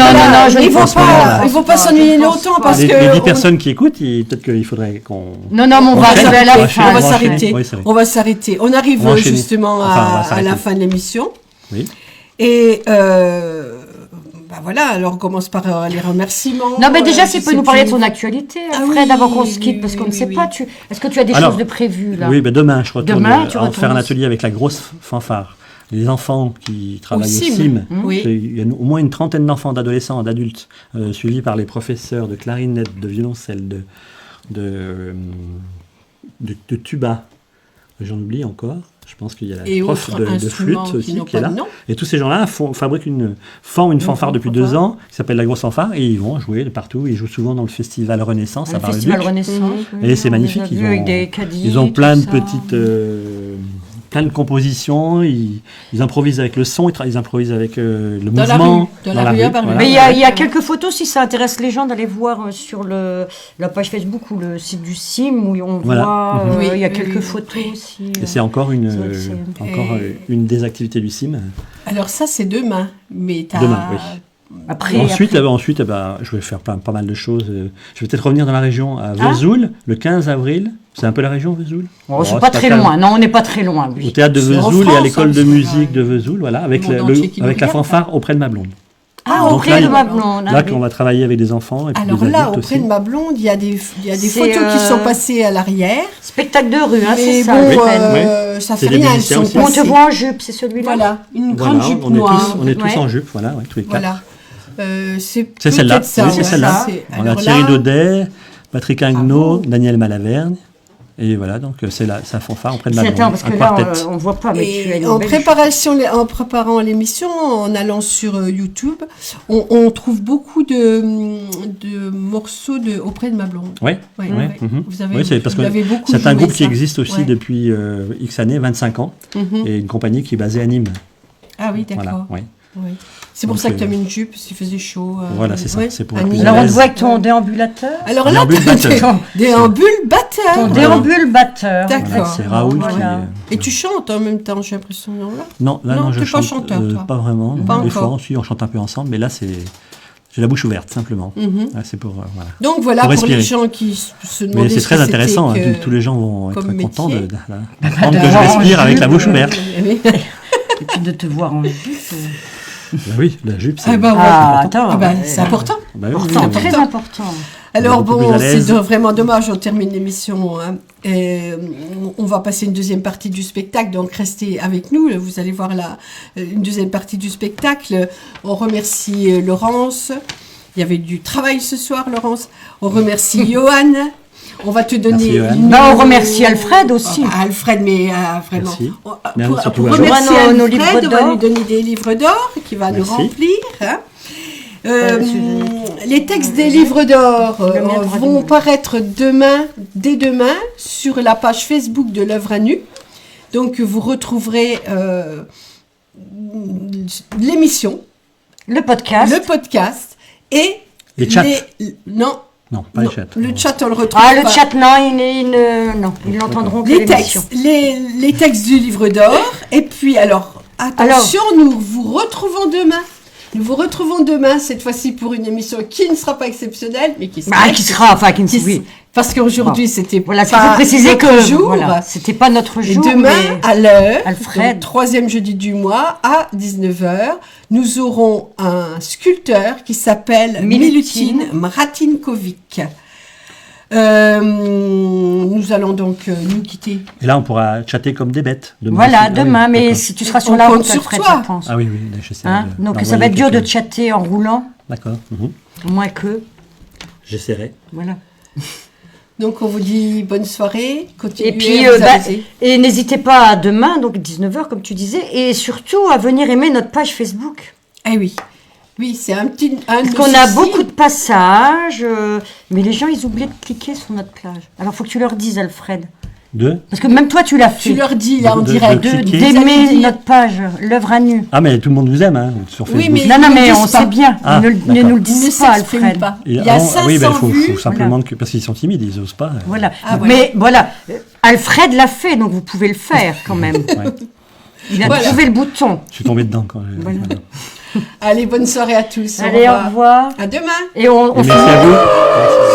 C: je
A: ils
C: ne
A: vont
C: pense
B: pas.
A: ils vont pas s'ennuyer longtemps parce
B: Les
A: que
B: 10 personnes qui écoutent, peut-être qu'il faudrait qu'on...
C: Non, mais on va
B: enchaîne.
C: arriver à la
B: On va
C: fin.
A: on va
B: enchaîner.
A: s'arrêter.
B: Oui, c'est vrai.
A: On va s'arrêter. On arrive
B: On va enchaîner.
A: justement
B: Enfin, on va
A: à
B: s'arrêter.
A: la fin de l'émission.
B: Oui.
A: Et bah voilà, alors on commence par les remerciements.
C: Non, mais déjà,
A: je
C: s'il peut
A: sais
C: nous parler de
A: plus.
C: son actualité,
A: Ah
C: Alfred,
A: oui,
C: avant qu'on se
A: oui,
C: quitte, parce
A: oui,
C: qu'on ne
A: oui,
C: sait
A: oui.
C: pas. Est-ce que tu as des
B: Alors,
C: choses de prévues là?
B: Oui, ben demain, je retourne
C: Demain, tu
B: faire un
C: retournes
B: atelier avec la grosse fanfare. Les enfants qui travaillent au
A: CIM.
B: CIM.
A: Oui.
B: Il y a au moins une trentaine d'enfants, d'adolescents, d'adultes, suivis par les professeurs de clarinette, de violoncelle, de tuba. J'en oublie encore. Je pense qu'il y a la
A: Et
B: prof
A: autres
B: de flûte
A: instruments qui
B: aussi
A: n'ont
B: qui est
A: pas
B: là.
A: de nom.
B: Et tous ces gens-là fabriquent une fanfare depuis 2 ans qui s'appelle la Grosse Fanfare et ils vont jouer de partout. Ils jouent souvent dans le festival Renaissance à
C: Le festival
B: Bar-le-Duc.
C: Renaissance.
B: Et c'est magnifique. Ils ont plein de petites, plein de compositions. Ils improvisent avec le son, ils improvisent avec le
A: Dans la
B: mouvement.
A: rue, dans la rue à Bar-le-Duc.
B: voilà.
C: Mais il y a quelques photos, si ça intéresse les gens, d'aller voir sur la page Facebook ou le site du CIM, où on
B: Voilà.
C: voit,
A: Mhm.
C: il y a
A: Oui,
C: quelques
A: oui.
C: photos aussi.
B: Et c'est encore une,
C: C'est vrai que c'est-
B: une des activités du CIM.
A: Alors ça, c'est demain. Mais t'as...
B: Demain, oui.
C: Après,
B: Ensuite, je vais faire pas mal de choses. Je vais peut-être revenir dans la région à Vesoul, le 15 avril. C'est un peu la région, Vesoul?
C: Oh, c'est pas très loin. Non, on n'est pas très loin.
B: Au
C: Oui.
B: théâtre de
A: C'est en
B: Vesoul et à
A: France,
B: l'école
A: hein,
B: de
A: c'est
B: musique
A: vrai.
B: de Vesoul, voilà, avec
A: Le monde entier qui nous
B: avec la
A: regarde,
B: fanfare auprès de ma blonde.
C: Ah,
B: Donc
C: auprès
B: là,
C: de ma blonde.
B: Là, on va travailler avec des enfants et puis
A: Alors
B: des
A: là,
B: adultes
A: auprès
B: aussi.
A: de ma blonde, il y a des
C: C'est,
A: photos qui sont passées à l'arrière.
C: Spectacle de rue, hein, c'est
A: Mais
C: ça.
A: bon,
C: Alfred.
A: ça
B: C'est
A: fait
B: des
A: rien, elles
B: musiciens
A: sont
B: aussi.
C: On
A: passées.
C: te voit en jupe, c'est celui-là.
A: Voilà, une grande
B: Voilà,
A: jupe
B: on est
A: noire.
B: tous
C: Ouais.
B: en jupe, voilà, tous les quatre.
A: Voilà. C'est
B: C'est celle-là,
A: peut-être ça.
B: oui, c'est
A: ouais.
B: celle-là.
A: C'est-
B: On a
A: alors
B: Thierry
A: là,
B: Daudet, Patrick Ingnaud,
A: Bravo.
B: Daniel Malavergne. Et voilà, donc c'est sa fanfare auprès de ma
C: Attends,
B: blonde,
C: parce
B: un
C: que là,
B: quartet.
C: on voit pas, mais tu as
A: Et
C: une
A: en
C: belle
A: préparant l'émission, en allant sur YouTube, on trouve beaucoup de morceaux auprès de ma blonde.
B: Oui,
A: Ouais,
B: oui,
A: ouais.
B: mhm.
A: Vous avez,
B: Oui, c'est parce
A: vous
B: que
A: l'avez beaucoup
B: c'est un
A: joué,
B: groupe qui
A: ça.
B: existe aussi
A: Ouais.
B: depuis X années, 25 ans,
A: Mhm.
B: et une compagnie qui est basée à Nîmes.
A: Ah oui, d'accord.
B: Voilà, oui.
A: Oui. C'est pour
B: Donc,
A: ça que tu as mis une jupe, parce qu'il faisait chaud.
B: Voilà, c'est ça,
A: ouais,
B: c'est pour
A: à
B: être plus
A: Nîmes.
B: à
C: Alors, on te
B: l'aise.
C: voit avec ton déambulateur.
A: Alors là,
B: Déambulateur.
A: déambulateur.
C: Ton
B: Voilà.
C: déambulateur.
A: D'accord.
B: Voilà, c'est Raoul
C: Voilà.
A: Et tu chantes en même temps, j'ai l'impression, non là
B: Non, là,
A: Non,
B: non, je
A: t'es pas
B: chante
A: chanteur, toi.
B: pas vraiment.
A: Pas
B: Des fois,
A: encore.
B: on chante un peu ensemble, mais là, j'ai la bouche ouverte, simplement.
A: Mhm.
B: Ouais, c'est pour, voilà.
A: Donc voilà,
B: Pour
A: pour les
B: respirer.
A: gens qui se demandaient
B: Mais c'est
A: ce
B: très
A: que
B: intéressant, hein,
A: c'était que-
B: tous les gens vont être
A: comme
B: contents
A: métier.
B: d'apprendre que je respire avec la bouche ouverte.
A: Oui.
C: Et puis de te voir en jupe.
B: Oui, la jupe, c'est
A: Ah bah ouais.
C: attends.
A: Ah bah, c'est important.
B: Bah oui,
C: Important,
B: oui, oui.
C: très important.
A: Alors
B: beaucoup
A: bon,
B: plus à
A: c'est
B: l'aise.
A: vraiment dommage, on termine l'émission. Hein. Et, on va passer une deuxième partie du spectacle, donc restez avec nous. Vous allez voir une deuxième partie du spectacle. On remercie Laurence. Il y avait du travail ce soir, Laurence. On remercie Johan. On va te donner.
B: Merci, Johan.
C: Bah, on remercie Alfred aussi.
A: Alfred, mais vraiment.
B: Merci.
A: Pour,
B: Merci, surtout
A: pour
B: à
A: remercier
C: Johan. Nos
A: Alfred,
C: livres
A: on va
C: d'or.
A: lui donner des livres d'or qu'il va nous
B: Merci.
A: remplir. Hein. Les textes des livres d'or vont paraître dès demain, sur la page Facebook de l'œuvre à nu. Donc vous retrouverez l'émission,
C: Le podcast.
A: et
B: Les chats.
A: non,
B: Non, pas les chats.
A: le chat on le retrouve
C: Ah, le
A: pas.
C: chat, non, ils l'entendront que
A: Les
C: l'émission.
A: textes, les textes du livre d'or. Et puis, alors, attention, nous vous retrouvons demain. Nous vous retrouvons demain, cette fois-ci pour une émission qui ne sera pas exceptionnelle, mais qui sera...
C: Oui.
A: Parce qu'aujourd'hui, c'était
C: Voilà,
A: pas
C: il faut préciser
A: notre
C: que
A: jour.
C: voilà, c'était pas notre
A: Et
C: jour.
A: demain,
C: mais
A: à l'heure,
C: Alfred.
A: donc, 3e jeudi du mois, à 19h, nous aurons un sculpteur qui s'appelle
C: Milutin
A: Milutin Mratinkovic. Nous allons donc nous quitter.
B: Et là, on pourra chatter comme des bêtes. Demain
C: Voilà,
B: aussi. Ah oui,
C: demain, mais
B: d'accord.
C: si tu seras sur
A: On
C: la
A: compte
C: route,
A: sur
C: Alfred,
A: toi.
C: je pense.
B: Ah oui, oui, j'essaie
C: Hein
B: de-
C: Donc ça
B: d'envoyer
C: va être dur de
B: quelqu'un.
C: chatter en roulant,
B: D'accord.
C: moins que.
B: J'essaierai.
C: Voilà.
A: Donc on vous dit bonne soirée, continuez
C: Et puis,
A: à vous
C: bah,
A: amuser.
C: et n'hésitez pas à demain, donc 19h, comme tu disais, et surtout à venir aimer notre page Facebook.
A: Eh oui, oui, c'est un petit...
C: Parce qu'on a beaucoup de passages, mais les gens, ils oublient de cliquer sur notre page. Alors, il faut que tu leur dises, Alfred. Parce que même toi, tu l'as fait.
A: Tu leur dis là en
B: De
A: direct
B: cliquer.
C: D'aimer notre page, l'œuvre à nu.
B: Ah, mais tout le monde vous aime, hein, sur Facebook.
A: Oui, mais
C: Non,
A: ils
C: mais
A: ne
C: on
A: disent pas.
C: sait bien.
B: Ah,
C: ne
B: d'accord.
C: nous le
A: Ils ne
C: disent pas,
A: s'expriment
C: Alfred.
A: pas.
B: Et
A: Il y a
B: avant-
A: 500
B: oui, ben,
A: vues.
B: faut simplement que, parce qu'ils sont timides, ils n'osent pas.
C: Voilà.
A: Ah, voilà.
C: Mais voilà, Alfred l'a fait, donc vous pouvez le faire quand même.
B: Ouais.
C: Il a
A: Voilà.
C: trouvé le bouton.
B: Je suis tombé dedans quand
C: Voilà.
A: Allez, bonne soirée à tous.
C: Allez, au revoir.
A: À demain.
C: Et on
B: Et merci à vous. Merci.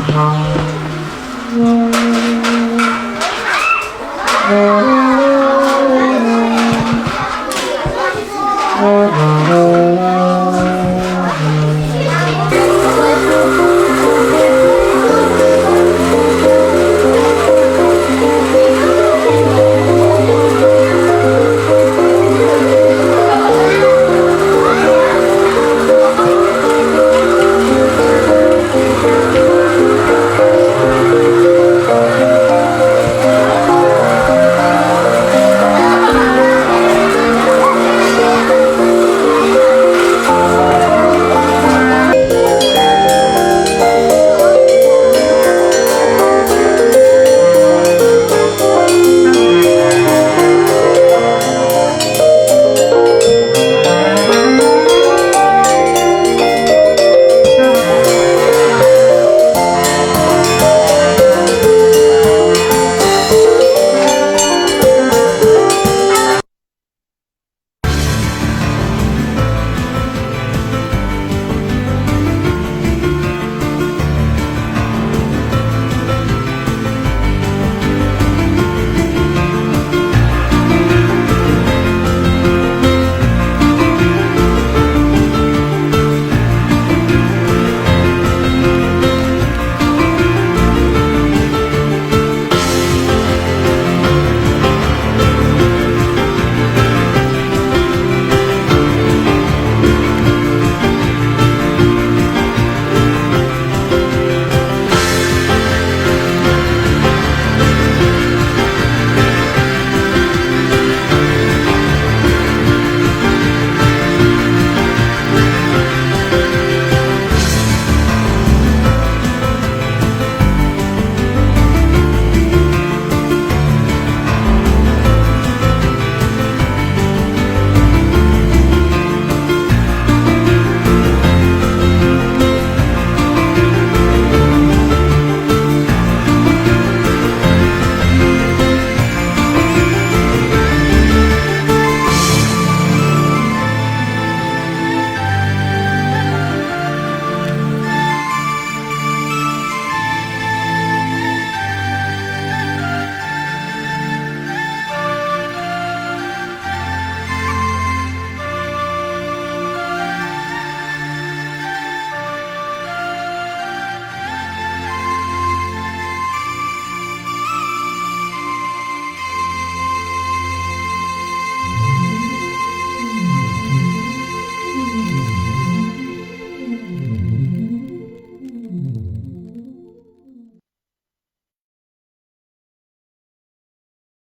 C: Thank you.